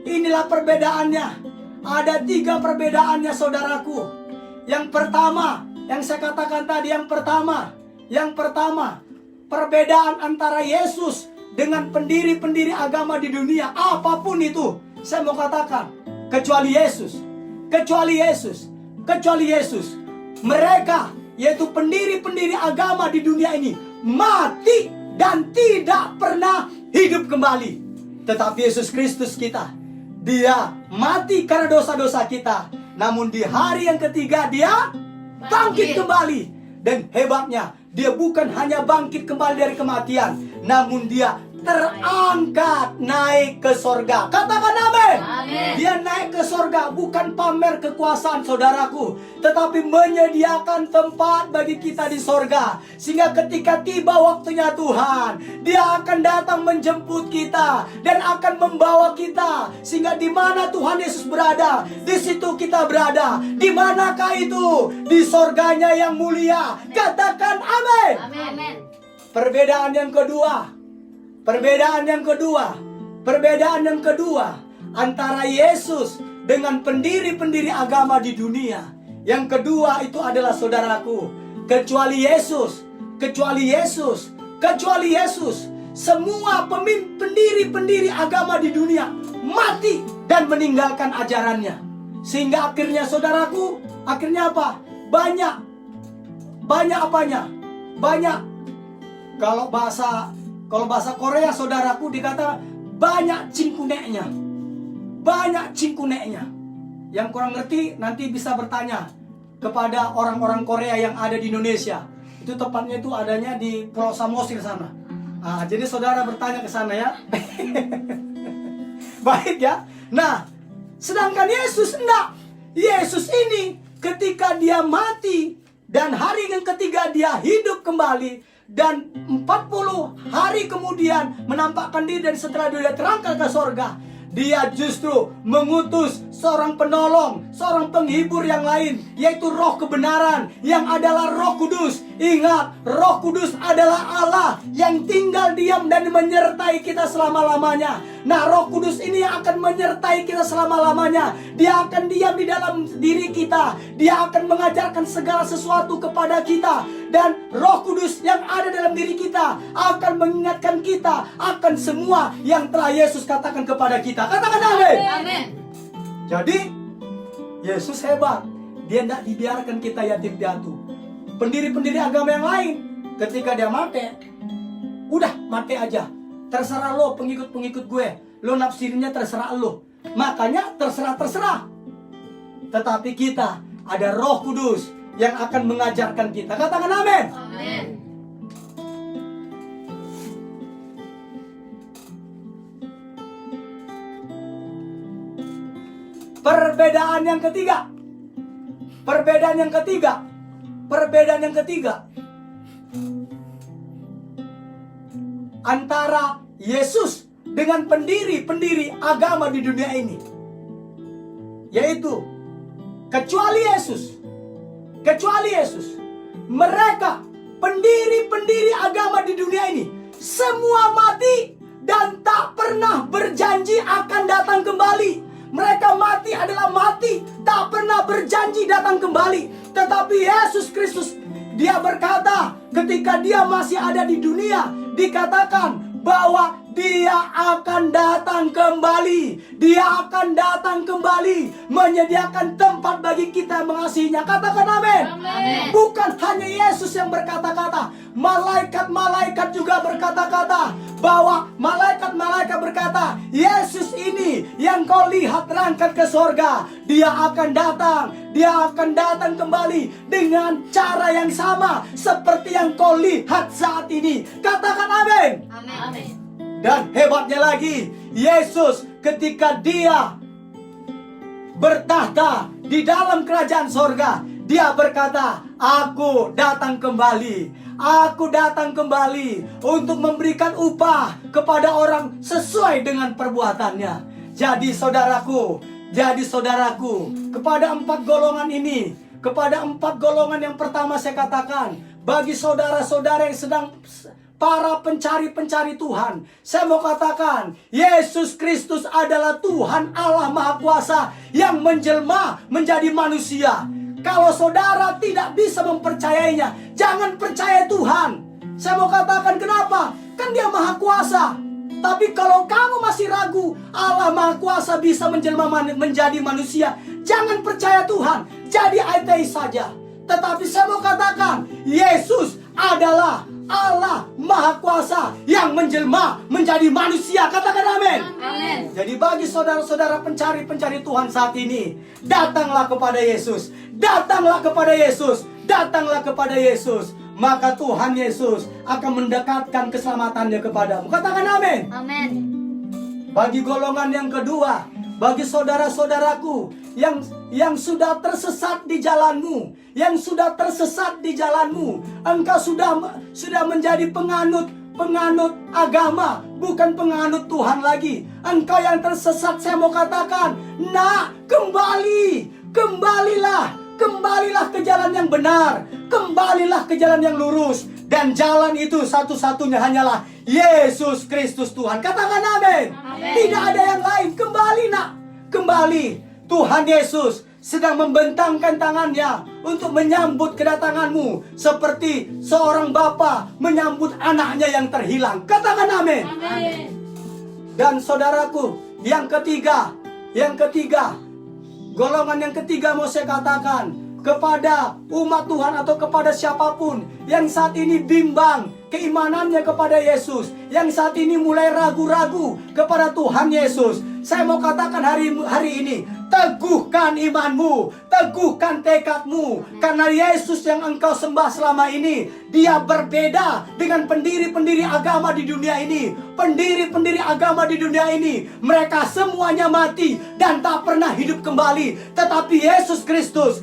Inilah perbedaannya. Ada 3 perbedaannya saudaraku. Yang pertama, yang saya katakan tadi, yang pertama, perbedaan antara Yesus dengan pendiri-pendiri agama di dunia, apapun itu, saya mau katakan, kecuali Yesus, mereka, yaitu pendiri-pendiri agama di dunia ini, mati dan tidak pernah hidup kembali. Tetapi Yesus Kristus kita, dia mati karena dosa-dosa kita, namun di hari yang ketiga dia bangkit kembali. Dan hebatnya, dia bukan hanya bangkit kembali dari kematian, namun dia terangkat naik ke sorga. Katakan amin. Amin. Dia naik ke sorga bukan pamer kekuasaan saudaraku, tetapi menyediakan tempat bagi kita di sorga. Sehingga ketika tiba waktunya Tuhan, dia akan datang menjemput kita dan akan membawa kita. Sehingga di mana Tuhan Yesus berada, di situ kita berada. Di manakah itu? Di sorganya yang mulia. Katakan amin. Amin. Perbedaan yang kedua antara Yesus dengan pendiri-pendiri agama di dunia. Yang kedua itu adalah saudaraku, kecuali Yesus, semua pendiri-pendiri agama di dunia mati dan meninggalkan ajarannya. Sehingga akhirnya saudaraku, akhirnya apa? Banyak apanya? Banyak. Kalau bahasa Korea saudaraku dikata banyak cingkuneknya. Yang kurang ngerti nanti bisa bertanya kepada orang-orang Korea yang ada di Indonesia. Itu tepatnya itu adanya di Pulau Samosir sana. Jadi saudara bertanya ke sana ya. Baik ya. Nah, sedangkan Yesus enggak. Yesus ini ketika dia mati dan hari yang ketiga dia hidup kembali, dan 40 hari kemudian menampakkan diri, dan setelah dia terangkat ke sorga, dia justru mengutus seorang penolong, seorang penghibur yang lain, yaitu Roh kebenaran, yang adalah Roh Kudus. Ingat, Roh Kudus adalah Allah yang tinggal diam dan menyertai kita selama-lamanya. Nah, Roh Kudus ini yang akan menyertai kita selama-lamanya. Dia akan diam di dalam diri kita. Dia akan mengajarkan segala sesuatu kepada kita. Dan Roh Kudus yang ada dalam diri kita akan mengingatkan kita akan semua yang telah Yesus katakan kepada kita. Katakan amin. Amin. Jadi Yesus hebat. Dia tidak dibiarkan kita yatim piatu. Pendiri-pendiri agama yang lain, ketika dia mati, udah mati aja. Terserah lo, pengikut-pengikut gue. Lo nafsirnya terserah lo. Makanya terserah. Tetapi kita ada Roh Kudus yang akan mengajarkan kita. Katakan amin. Amin. Perbedaan yang ketiga. Perbedaan yang ketiga. Perbedaan yang ketiga. Antara Yesus dengan pendiri-pendiri agama di dunia ini. Yaitu, kecuali Yesus, mereka pendiri-pendiri agama di dunia ini semua mati dan tak pernah berjanji akan datang kembali. Mereka mati adalah mati, tak pernah berjanji datang kembali. Tetapi Yesus Kristus, dia berkata ketika dia masih ada di dunia, dikatakan bahwa dia akan datang kembali. Dia akan datang kembali menyediakan tempat bagi kita yang mengasihinya. Katakan amin. Bukan hanya Yesus yang berkata-kata, malaikat-malaikat juga berkata-kata. Bahwa malaikat-malaikat berkata, Yesus ini yang kau lihat terangkat ke sorga, dia akan datang. Dia akan datang kembali dengan cara yang sama seperti yang kau lihat saat ini. Katakan amin. Amin. Dan hebatnya lagi, Yesus ketika dia bertahta di dalam kerajaan sorga, dia berkata, aku datang kembali. Aku datang kembali untuk memberikan upah kepada orang sesuai dengan perbuatannya. Jadi saudaraku, kepada 4 golongan ini, kepada 4 golongan yang pertama saya katakan, bagi saudara-saudara yang sedang para pencari-pencari Tuhan, saya mau katakan, Yesus Kristus adalah Tuhan Allah Maha Kuasa yang menjelma menjadi manusia. Kalau saudara tidak bisa mempercayainya, jangan percaya Tuhan. Saya mau katakan kenapa? Kan dia Maha Kuasa. Tapi kalau kamu masih ragu, Allah Maha Kuasa bisa menjelma menjadi manusia, jangan percaya Tuhan. Jadi ateis saja. Tetapi saya mau katakan, Yesus adalah Allah Maha Kuasa yang menjelma menjadi manusia. Katakan amin. Amin. Jadi bagi saudara-saudara pencari Tuhan saat ini, datanglah kepada Yesus. Datanglah kepada Yesus. Datanglah kepada Yesus. Maka Tuhan Yesus akan mendekatkan keselamatannya kepadamu. Katakan amin. Amin. Bagi golongan yang kedua, bagi saudara-saudaraku yang sudah tersesat di jalanmu, engkau sudah menjadi penganut agama, bukan penganut Tuhan lagi. Engkau yang tersesat, saya mau katakan, nak, kembalilah ke jalan yang benar, kembalilah ke jalan yang lurus, dan jalan itu satu-satunya hanyalah Yesus Kristus Tuhan. Katakan amin. Tidak ada yang lain. Kembali nak, kembali. Tuhan Yesus sedang membentangkan tangannya untuk menyambut kedatanganmu seperti seorang bapa menyambut anaknya yang terhilang. Katakan amin. Dan saudaraku, yang ketiga, golongan yang ketiga mau saya katakan kepada umat Tuhan atau kepada siapapun yang saat ini bimbang keimanannya kepada Yesus, yang saat ini mulai ragu-ragu kepada Tuhan Yesus. Saya mau katakan hari ini, teguhkan imanmu, teguhkan tekadmu, karena Yesus yang engkau sembah selama ini, dia berbeda dengan pendiri-pendiri agama di dunia ini. Pendiri-pendiri agama di dunia ini, mereka semuanya mati dan tak pernah hidup kembali. Tetapi Yesus Kristus,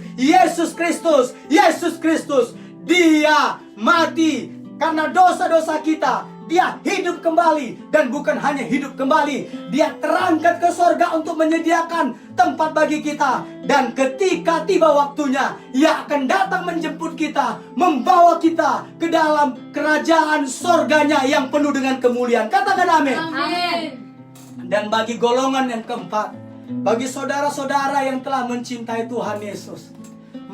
dia mati karena dosa-dosa kita. Dia hidup kembali, dan bukan hanya hidup kembali, dia terangkat ke sorga untuk menyediakan tempat bagi kita. Dan ketika tiba waktunya, ia akan datang menjemput kita, membawa kita ke dalam kerajaan sorganya yang penuh dengan kemuliaan. Katakan amin. Amin. Dan bagi golongan yang keempat, bagi saudara-saudara yang telah mencintai Tuhan Yesus,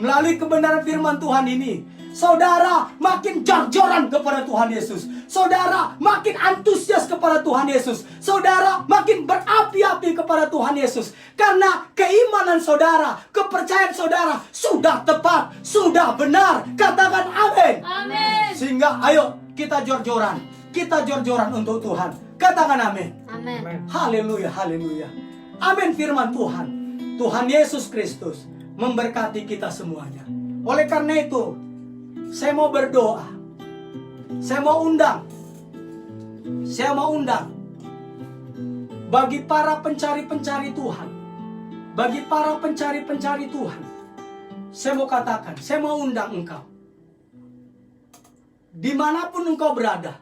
melalui kebenaran firman Tuhan ini, saudara makin jor-joran kepada Tuhan Yesus. Saudara makin antusias kepada Tuhan Yesus. Saudara makin berapi-api kepada Tuhan Yesus. Karena keimanan saudara, kepercayaan saudara sudah tepat, sudah benar. Katakan amin. Amin. Sehingga ayo kita jor-joran. Kita jor-joran untuk Tuhan. Katakan amin. Amin. Haleluya, haleluya. Amin firman Tuhan. Tuhan Yesus Kristus memberkati kita semuanya. Oleh karena itu, saya mau berdoa. Saya mau undang bagi para pencari-pencari Tuhan, bagi para pencari-pencari Tuhan, saya mau katakan, saya mau undang engkau. Dimanapun engkau berada,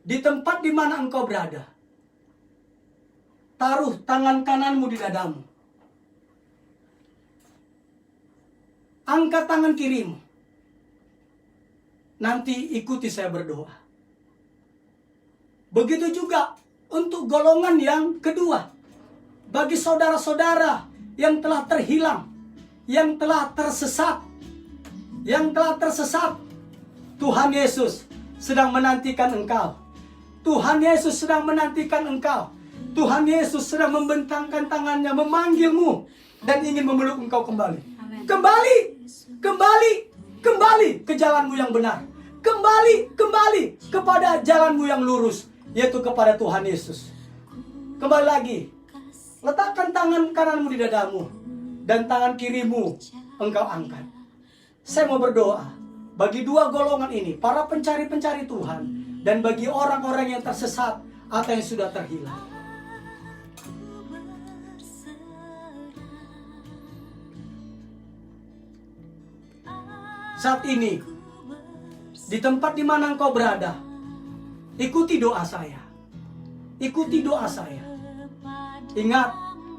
di tempat di mana engkau berada, taruh tangan kananmu di dadamu. Angkat tangan kirimu. Nanti ikuti saya berdoa. Begitu juga untuk golongan yang kedua. Bagi saudara-saudara yang telah terhilang, yang telah tersesat, Tuhan Yesus sedang menantikan engkau. Tuhan Yesus sedang menantikan engkau. Tuhan Yesus sedang membentangkan tangannya, memanggilmu dan ingin memeluk engkau kembali. Amin. Kembali ke jalanmu yang benar. Kembali kepada jalanmu yang lurus, yaitu kepada Tuhan Yesus. Kembali lagi. Letakkan tangan kananmu di dadamu dan tangan kirimu engkau angkat. Saya mau berdoa bagi dua golongan ini, para pencari-pencari Tuhan, dan bagi orang-orang yang tersesat atau yang sudah terhilang. Saat ini, di tempat di mana engkau berada, ikuti doa saya. Ikuti doa saya. Ingat,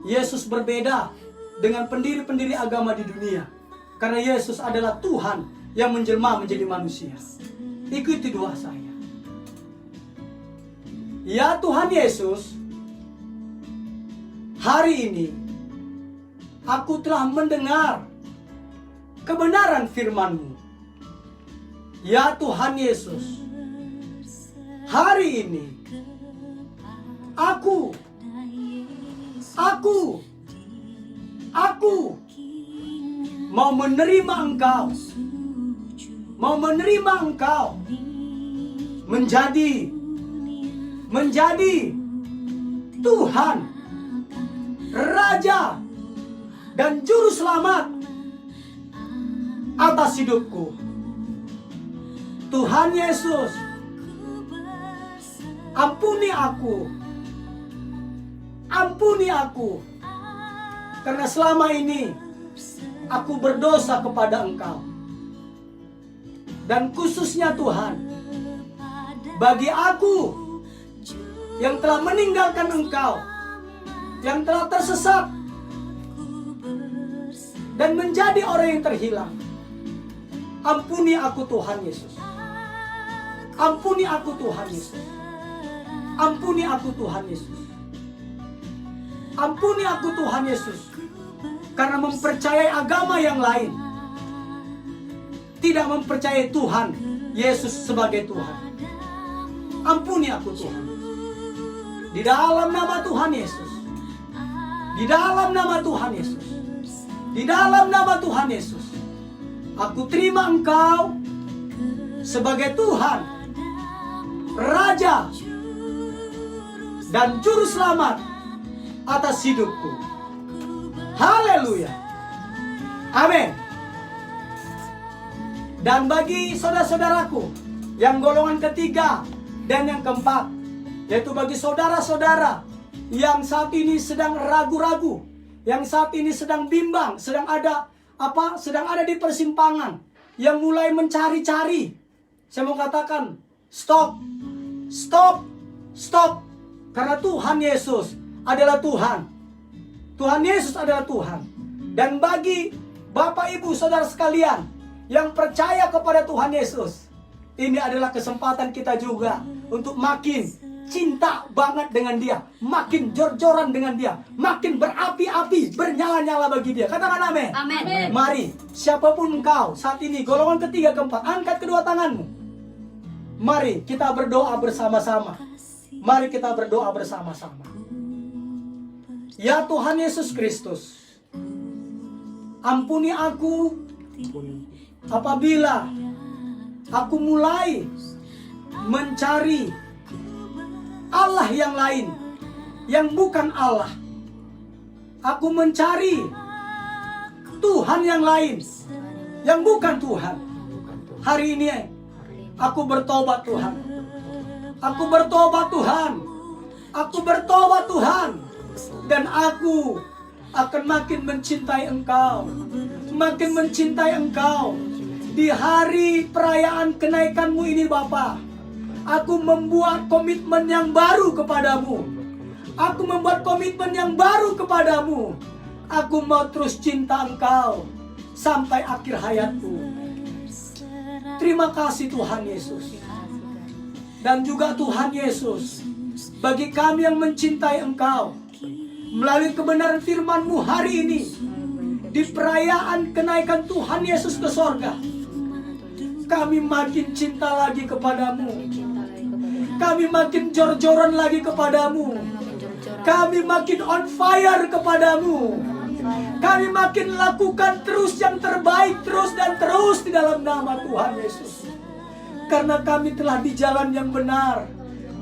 Yesus berbeda dengan pendiri-pendiri agama di dunia. Karena Yesus adalah Tuhan yang menjelma menjadi manusia. Ikuti doa saya. Ya Tuhan Yesus, hari ini aku telah mendengar kebenaran firman-Mu. Ya Tuhan Yesus, hari ini aku mau menerima Engkau, menjadi Tuhan, Raja dan Juru Selamat atas hidupku. Tuhan Yesus, ampuni aku, karena selama ini aku berdosa kepada Engkau. Dan khususnya Tuhan, bagi aku yang telah meninggalkan Engkau, yang telah tersesat dan menjadi orang yang terhilang, ampuni aku Tuhan Yesus. Ampuni aku Tuhan Yesus. Ampuni aku Tuhan Yesus. Ampuni aku Tuhan Yesus, karena mempercayai agama yang lain, tidak mempercayai Tuhan Yesus sebagai Tuhan. Ampuni aku Tuhan. Di dalam nama Tuhan Yesus. Di dalam nama Tuhan Yesus. Di dalam nama Tuhan Yesus. Aku terima Engkau sebagai Tuhan, Raja dan Juru Selamat atas hidupku. Haleluya. Amin. Dan bagi saudara-saudaraku yang golongan ketiga dan yang keempat, yaitu bagi saudara-saudara yang saat ini sedang ragu-ragu, yang saat ini sedang bimbang, sedang ada di persimpangan, yang mulai mencari-cari, saya mau katakan stop. Karena Tuhan Yesus adalah Tuhan. Tuhan Yesus adalah Tuhan. Dan bagi Bapak Ibu Saudara sekalian yang percaya kepada Tuhan Yesus, ini adalah kesempatan kita juga untuk makin cinta banget dengan Dia, makin jor-joran dengan Dia, makin berapi-api, bernyala-nyala bagi Dia. Katakan amin. Amin. Mari, siapapun engkau saat ini, golongan ketiga, keempat, angkat kedua tanganmu. Mari kita berdoa bersama-sama. Mari kita berdoa bersama-sama. Ya Tuhan Yesus Kristus, ampuni aku apabila aku mulai mencari Allah yang lain, yang bukan Allah. Aku mencari Tuhan yang lain, yang bukan Tuhan. Hari ini aku bertobat Tuhan. Aku bertobat Tuhan. Aku bertobat Tuhan. Dan aku akan makin mencintai Engkau, makin mencintai Engkau. Di hari perayaan kenaikan-Mu ini Bapa, aku membuat komitmen yang baru kepadamu. Aku membuat komitmen yang baru kepadamu. Aku mau terus cinta Engkau sampai akhir hayatku. Terima kasih Tuhan Yesus. Dan juga Tuhan Yesus, bagi kami yang mencintai Engkau, melalui kebenaran firman-Mu hari ini, di perayaan kenaikan Tuhan Yesus ke sorga, kami makin cinta lagi kepadamu. Kami makin jor-joran lagi kepadamu. Kami makin on fire kepadamu. Kami makin lakukan terus yang terbaik, terus dan terus di dalam nama Tuhan Yesus. Karena kami telah di jalan yang benar,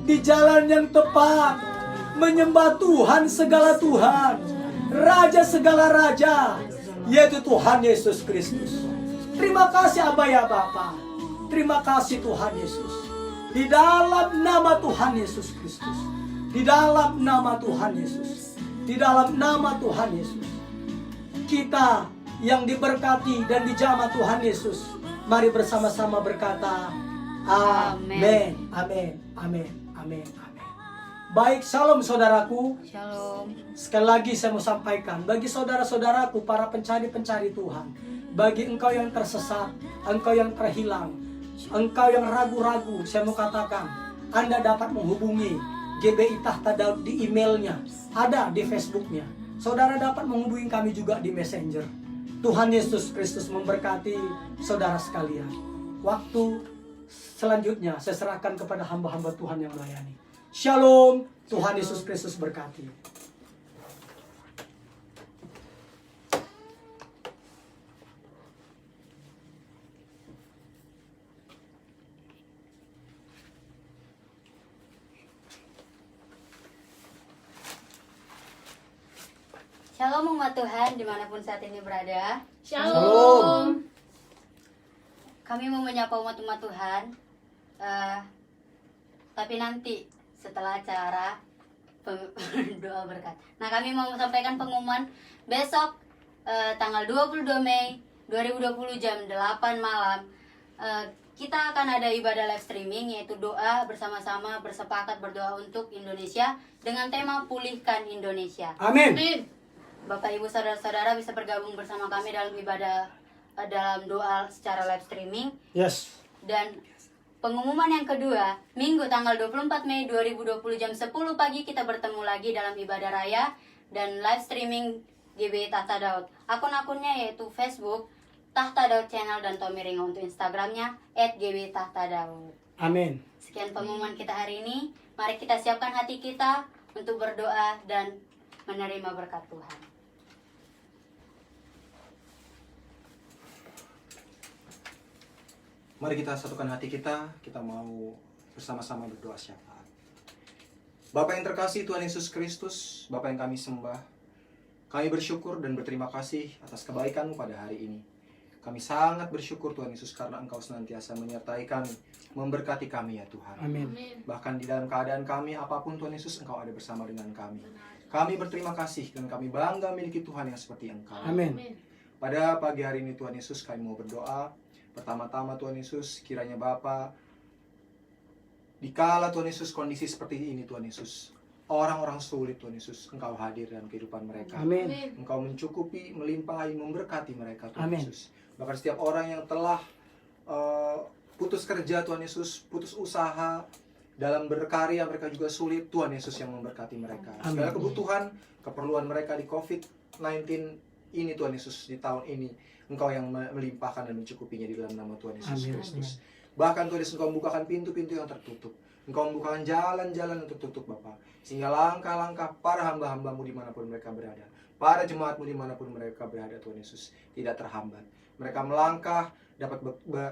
di jalan yang tepat, menyembah Tuhan segala Tuhan, Raja segala Raja, yaitu Tuhan Yesus Kristus. Terima kasih Aba ya Bapa. Terima kasih Tuhan Yesus. Di dalam nama Tuhan Yesus Kristus. Di dalam nama Tuhan Yesus. Di dalam nama Tuhan Yesus. Kita yang diberkati dan dijamah Tuhan Yesus, mari bersama-sama berkata amin. Amin. Amin. Amin. Amin. Baik, shalom saudaraku. Shalom. Sekali lagi saya mau sampaikan, bagi saudara-saudaraku, para pencari-pencari Tuhan, bagi engkau yang tersesat, engkau yang terhilang, engkau yang ragu-ragu, saya mau katakan, Anda dapat menghubungi GBI Tahta Daud di emailnya, ada di Facebooknya. Saudara dapat menghubungi kami juga di Messenger. Tuhan Yesus Kristus memberkati saudara sekalian. Waktu selanjutnya saya serahkan kepada hamba-hamba Tuhan yang melayani. Shalom, Tuhan Yesus Kristus berkati. Shalom umat Tuhan dimanapun saat ini berada. Shalom. Kami mau menyapa umat-umat Tuhan, tapi nanti setelah acara doa berkat. Nah, kami mau sampaikan pengumuman besok tanggal 22 Mei 2020 jam 8 malam. Kita akan ada ibadah live streaming, yaitu doa bersama-sama, bersepakat berdoa untuk Indonesia dengan tema Pulihkan Indonesia. Amin. Bapak Ibu saudara-saudara bisa bergabung bersama kami dalam ibadah, dalam doa secara live streaming. Yes. Dan pengumuman yang kedua, Minggu tanggal 24 Mei 2020 jam 10 pagi kita bertemu lagi dalam ibadah raya dan live streaming GBI Tahta Daud. Akun-akunnya yaitu Facebook Tahta Daud Channel dan Tommy Ringo, untuk Instagramnya @GBI Tahta Daud. Amin. Sekian pengumuman kita hari ini. Mari kita siapkan hati kita untuk berdoa dan menerima berkat Tuhan. Mari kita satukan hati kita mau bersama-sama berdoa syafaat. Bapa yang terkasih Tuhan Yesus Kristus, Bapa yang kami sembah, kami bersyukur dan berterima kasih atas kebaikan-Mu pada hari ini. Kami sangat bersyukur Tuhan Yesus karena Engkau senantiasa menyertai kami, memberkati kami ya Tuhan. Amin. Bahkan di dalam keadaan kami apapun Tuhan Yesus, Engkau ada bersama dengan kami. Kami berterima kasih dan kami bangga memiliki Tuhan yang seperti Engkau. Amin. Pada pagi hari ini Tuhan Yesus, kami mau berdoa. Pertama-tama Tuhan Yesus, kiranya Bapa, dikala Tuhan Yesus kondisi seperti ini Tuhan Yesus, orang-orang sulit Tuhan Yesus, Engkau hadir dalam kehidupan mereka. Amin. Engkau mencukupi, melimpahi, memberkati mereka Tuhan Amin. Yesus. Bahkan setiap orang yang telah putus kerja Tuhan Yesus, putus usaha, dalam berkarya mereka juga sulit, Tuhan Yesus yang memberkati mereka. Amin. Segala kebutuhan, keperluan mereka di COVID-19 ini Tuhan Yesus, di tahun ini Engkau yang melimpahkan dan mencukupinya di dalam nama Tuhan Yesus Amin. Kristus. Bahkan Tuhan Yesus, Engkau membukakan pintu-pintu yang tertutup. Engkau membukakan jalan-jalan yang tertutup Bapa. Sehingga langkah-langkah para hamba-hamba-Mu dimanapun mereka berada, para jemaat-Mu dimanapun mereka berada Tuhan Yesus, tidak terhambat. Mereka melangkah, dapat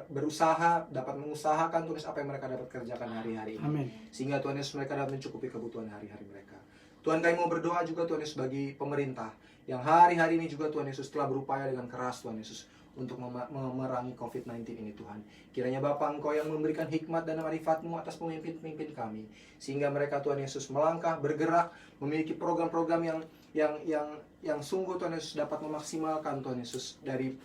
berusaha, dapat mengusahakan Tuhan Yesus apa yang mereka dapat kerjakan hari-hari ini. Amin. Sehingga Tuhan Yesus mereka dapat mencukupi kebutuhan hari-hari mereka. Tuhan, kami mau berdoa juga Tuhan Yesus bagi pemerintah yang hari-hari ini juga Tuhan Yesus telah berupaya dengan keras Tuhan Yesus untuk memerangi COVID-19 ini Tuhan. Kiranya Bapa Engkau yang memberikan hikmat dan marifat-Mu atas pemimpin-pemimpin kami, sehingga mereka Tuhan Yesus melangkah, bergerak, memiliki program-program yang yang sungguh Tuhan Yesus dapat memaksimalkan Tuhan Yesus dari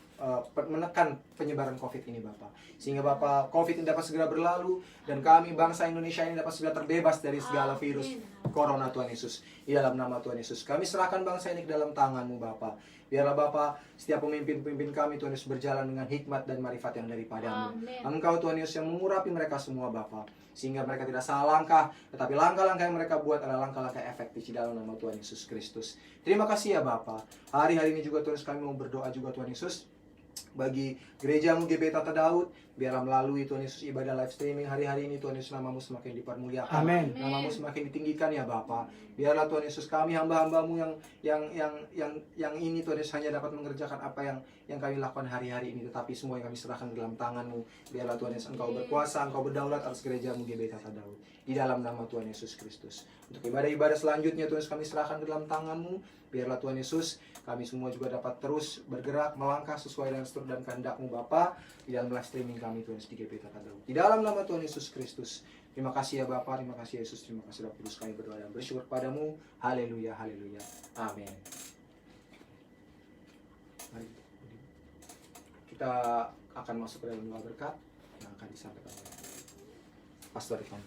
menekan penyebaran COVID ini Bapak. Sehingga Bapak, COVID ini dapat segera berlalu dan kami bangsa Indonesia ini dapat segera terbebas dari segala virus corona Tuhan Yesus. Di dalam nama Tuhan Yesus kami serahkan bangsa ini ke dalam tangan-Mu Bapak. Biarlah Bapak, setiap pemimpin-pemimpin kami Tuhan Yesus berjalan dengan hikmat dan marifat yang daripada-Mu. Engkau Tuhan Yesus yang mengurapi mereka semua Bapak, sehingga mereka tidak salah langkah, tetapi langkah-langkah yang mereka buat adalah langkah-langkah efektif di dalam nama Tuhan Yesus Kristus. Terima kasih ya Bapak. Hari-hari ini juga Tuhan Yesus kami mau berdoa juga Tuhan Yesus bagi gereja-Mu GBI Tata Daud, biarlah melalui Tuhan Yesus ibadah live streaming hari-hari ini Tuhan Yesus nama-Mu semakin dipermuliakan. Amin. Nama-Mu semakin ditinggikan ya Bapa. Biarlah Tuhan Yesus kami hamba-hamba-Mu yang ini Tuhan Yesus hanya dapat mengerjakan apa yang kami lakukan hari-hari ini, tetapi semua yang kami serahkan ke dalam tangan-Mu. Biarlah Tuhan Yesus Engkau berkuasa, Engkau berdaulat atas gereja-Mu GBI Tata Daud. Di dalam nama Tuhan Yesus Kristus. Untuk ibadah-ibadah selanjutnya Tuhan Yesus kami serahkan ke dalam tangan-Mu. Biarlah Tuhan Yesus kami semua juga dapat terus bergerak melangkah sesuai dengan seturut dan kehendak-Mu Bapa di dalam live streaming kami Tuhan Yesus di GBI Tata Daud. Di dalam nama Tuhan Yesus Kristus. Terima kasih ya Bapa, terima kasih Yesus, terima kasih Roh Kudus, kami berdoa dan bersyukur padamu. Haleluya, haleluya. Amin. Mari kita akan masuk ke dalam doa berkat yang akan disampaikan oleh Pastor Ivan.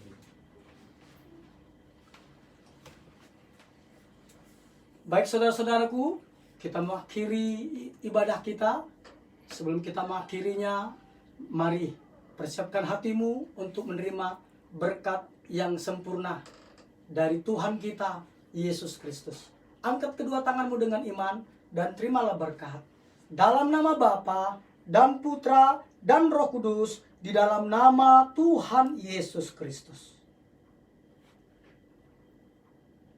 Baik saudara-saudaraku, kita mengakhiri ibadah kita. Sebelum kita mengakhirinya, mari persiapkan hatimu untuk menerima berkat yang sempurna dari Tuhan kita, Yesus Kristus. Angkat kedua tanganmu dengan iman dan terimalah berkat. Dalam nama Bapa dan Putra dan Roh Kudus, di dalam nama Tuhan Yesus Kristus.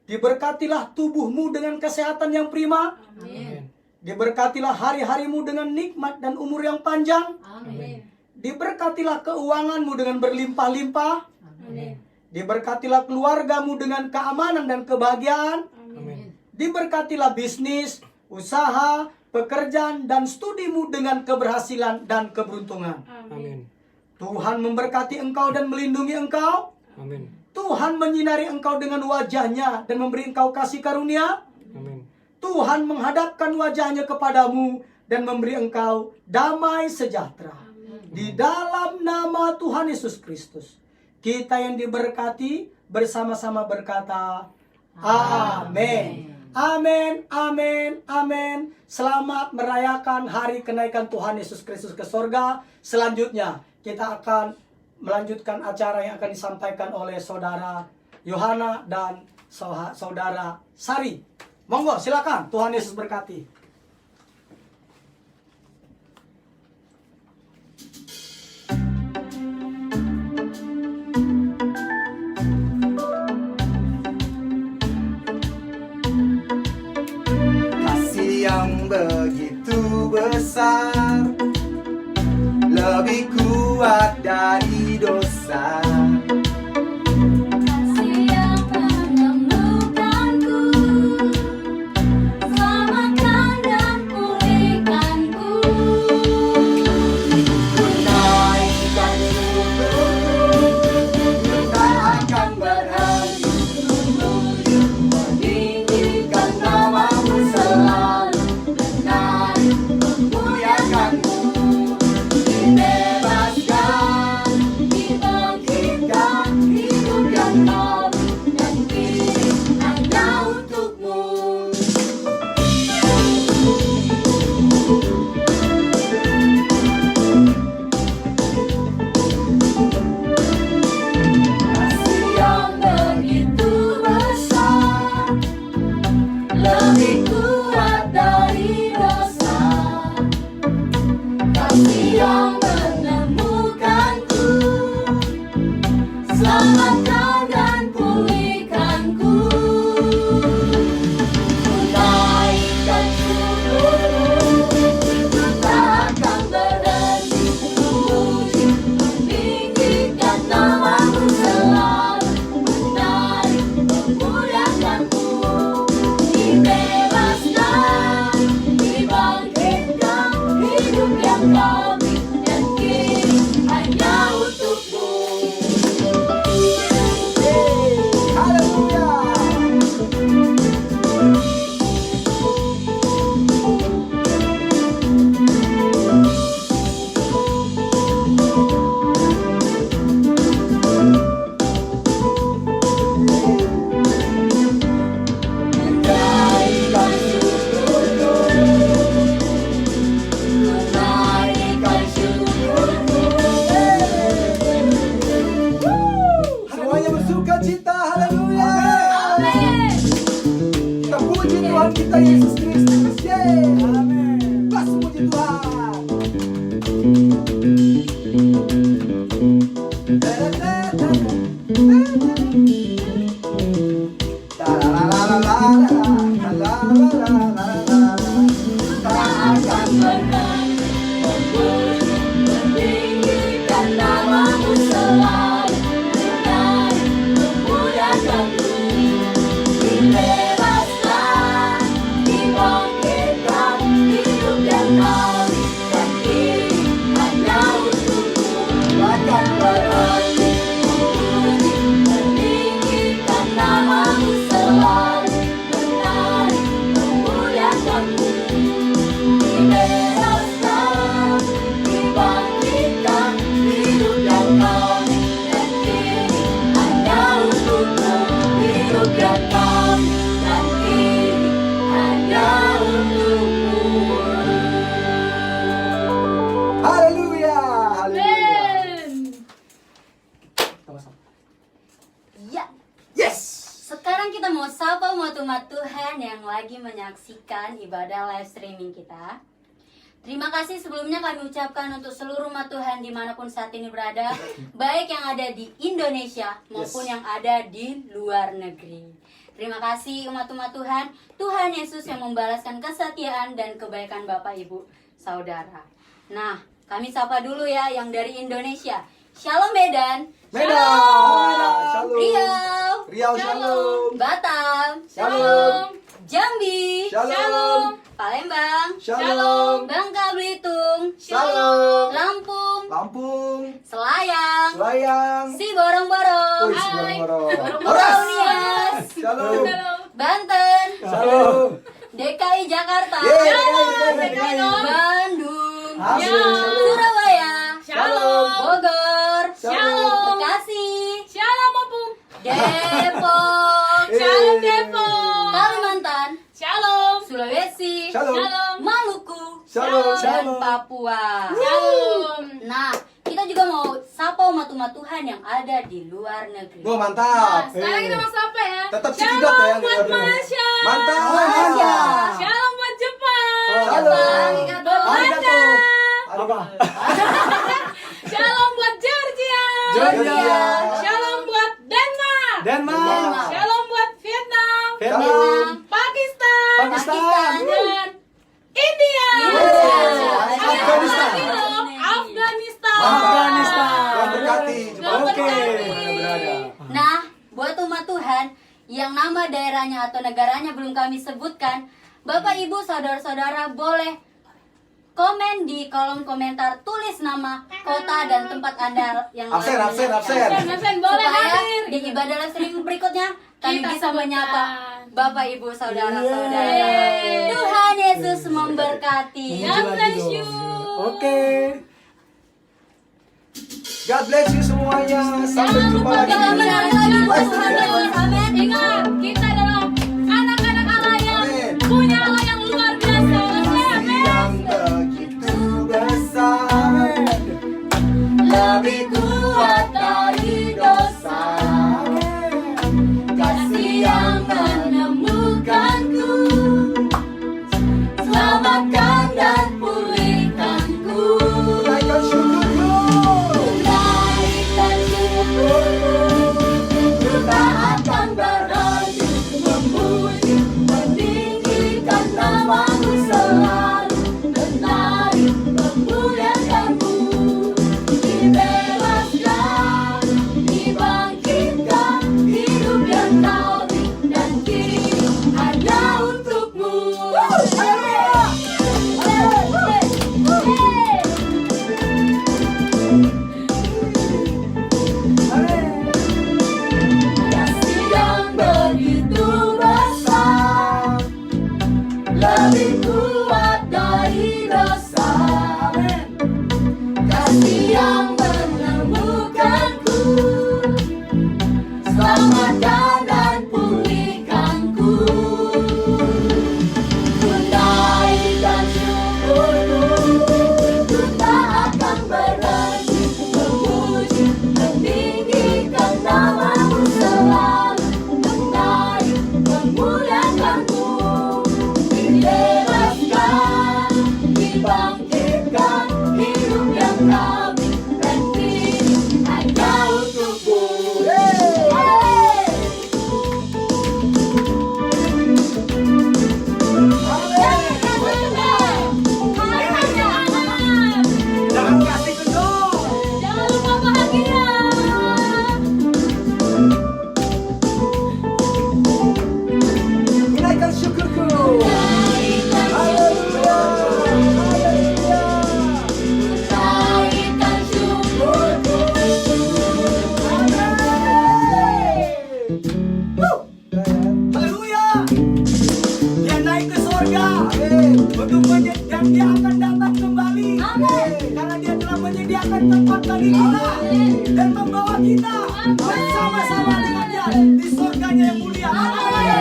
Diberkatilah tubuhmu dengan kesehatan yang prima. Amin. Diberkatilah hari-harimu dengan nikmat dan umur yang panjang. Amin. Diberkatilah keuanganmu dengan berlimpah-limpah. Amin. Diberkatilah keluargamu dengan keamanan dan kebahagiaan. Amin. Diberkatilah bisnis, usaha, pekerjaan, dan studimu dengan keberhasilan dan keberuntungan. Amin. Tuhan memberkati engkau dan melindungi engkau. Amin. Tuhan menyinari engkau dengan wajahnya dan memberi engkau kasih karunia. Amin. Tuhan menghadapkan wajahnya kepadamu dan memberi engkau damai sejahtera. Di dalam nama Tuhan Yesus Kristus, kita yang diberkati bersama-sama berkata, Amin. Amin, amin, amin. Selamat merayakan hari kenaikan Tuhan Yesus Kristus ke sorga. Selanjutnya, kita akan melanjutkan acara yang akan disampaikan oleh saudara Yohana dan saudara Sari. Monggo, silakan. Tuhan Yesus berkati. Kasih yang begitu besar, lebih kuat dari dosa. Kasih yang menemukanku, selamatkan dan pulihkanku. Menaikkan syukurku, tak akan berhenti memuji, meninggikan nama-Mu selalu, benar memuliakan-Mu. Dibebaskan, dibangkitkan. yang lagi menyaksikan ibadah live streaming kita. Terima kasih sebelumnya kami ucapkan untuk seluruh umat Tuhan dimanapun saat ini berada, baik yang ada di Indonesia maupun yang ada di luar negeri. Terima kasih umat-umat Tuhan, Tuhan Yesus yang membalaskan kesetiaan dan kebaikan Bapak Ibu Saudara. Nah, kami sapa dulu ya yang dari Indonesia. Shalom Medan. Shalom. Riau. Shalom. Batam. Shalom. Jambi. Shalom. Palembang. Shalom. Bangka Belitung. Shalom. Lampung. Selayang. Si Borong-Borong. Wih, Borong-Borong. Nias. Shalom. Banten. Shalom. DKI Jakarta. DKI. Bandung. Shalom. Surabaya. Shalom. Bogor. Shalom. Bekasi. Shalom Opung. Depok. Shalom Depok. Kalimantan. Shalom. Sulawesi. Shalom. Maluku. Shalom. Dan Papua. Shalom. Nah, kita juga mau sapa umat-umat Tuhan yang ada di luar negeri. Wah, mantap. Sekarang kita mau sapa ya. Tetap Shalom cekidot ya yang buat di luar negeri. Malaysia. Mantap. Malaysia. Shalom buat Jepang. Shalom. Belanda. Apa? Shalom buat Georgia. Georgia. Shalom buat Denmark. Denmark. Shalom buat Vietnam. Vietnam. Pakistan. Pakistan. Dan India. India. Afghanistan. Afghanistan. Afghanistan. Tuhan berkati. Tuhan Oke. berkati. Berada. Nah, buat umat Tuhan yang nama daerahnya atau negaranya belum kami sebutkan, Bapak Ibu Saudara-saudara boleh komen di kolom komentar, tulis nama, kota dan tempat Anda yang Absen, lagi absen, menyaksikan. Absen, boleh Supaya hadir. di ibadah live streaming berikutnya kami Kita bisa sebutkan. menyapa Bapak Ibu Saudara-saudara. Yeay. Tuhan Yesus memberkati. God bless you. Oke. God bless you semuanya. Sampai Jangan jumpa lupa lagi. kita menari lagi buat Live Tuhan streaming. Yesus. Amin. Ingat, kita adalah anak-anak Allah yang Amin. punya Allah yang luar biasa. Amin. Yang begitu besar, lebih kuat dari dosa. Kasih yang menemukanku, selamatkan dan pulihkanku. Naikkan syukurku, naikkan syukurku. Ku tak akan berhenti memuji, meninggikan namamu selalu, menari memuliakanmu. Dibebaskan, dibangkitkan, hidup yang kami dan kini hanya untukmu. Kasih yang begitu besar, lebih kuat dari dosa. Kasih yang menemukanku, selamatkan dan pulihkanku. Ku naikkan syukurku, ku tak akan berhenti memuji, meninggikan namamu selalu, menari memuliakanmu. Dibebaskan, dibangkitkan, hidup yang kami dan kini hanya untukmu. Jangan kasih kendor. Jangan lupa bahagia. Naikkan syukurku. Naikkan syukurku. Haleluya. Dia naik ke surga. Dan dia akan datang kembali. Karena dia telah menyediakan tempat bagi kita dan membawa kita bersama-sama dengan dia di surganya yang mulia. Haleluya.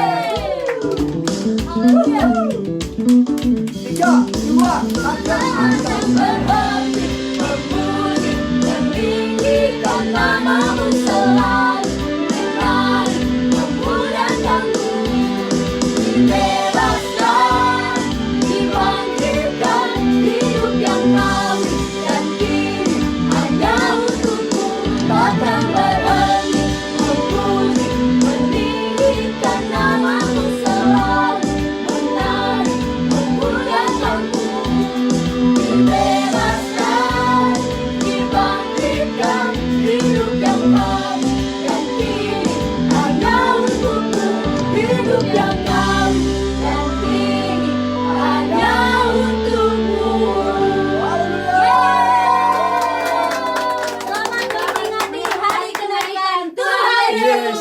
3, 2, 1. Akan berhenti memuji, meninggikan namamu selalu, menari memuliakanmu.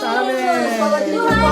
Amin. Tuhan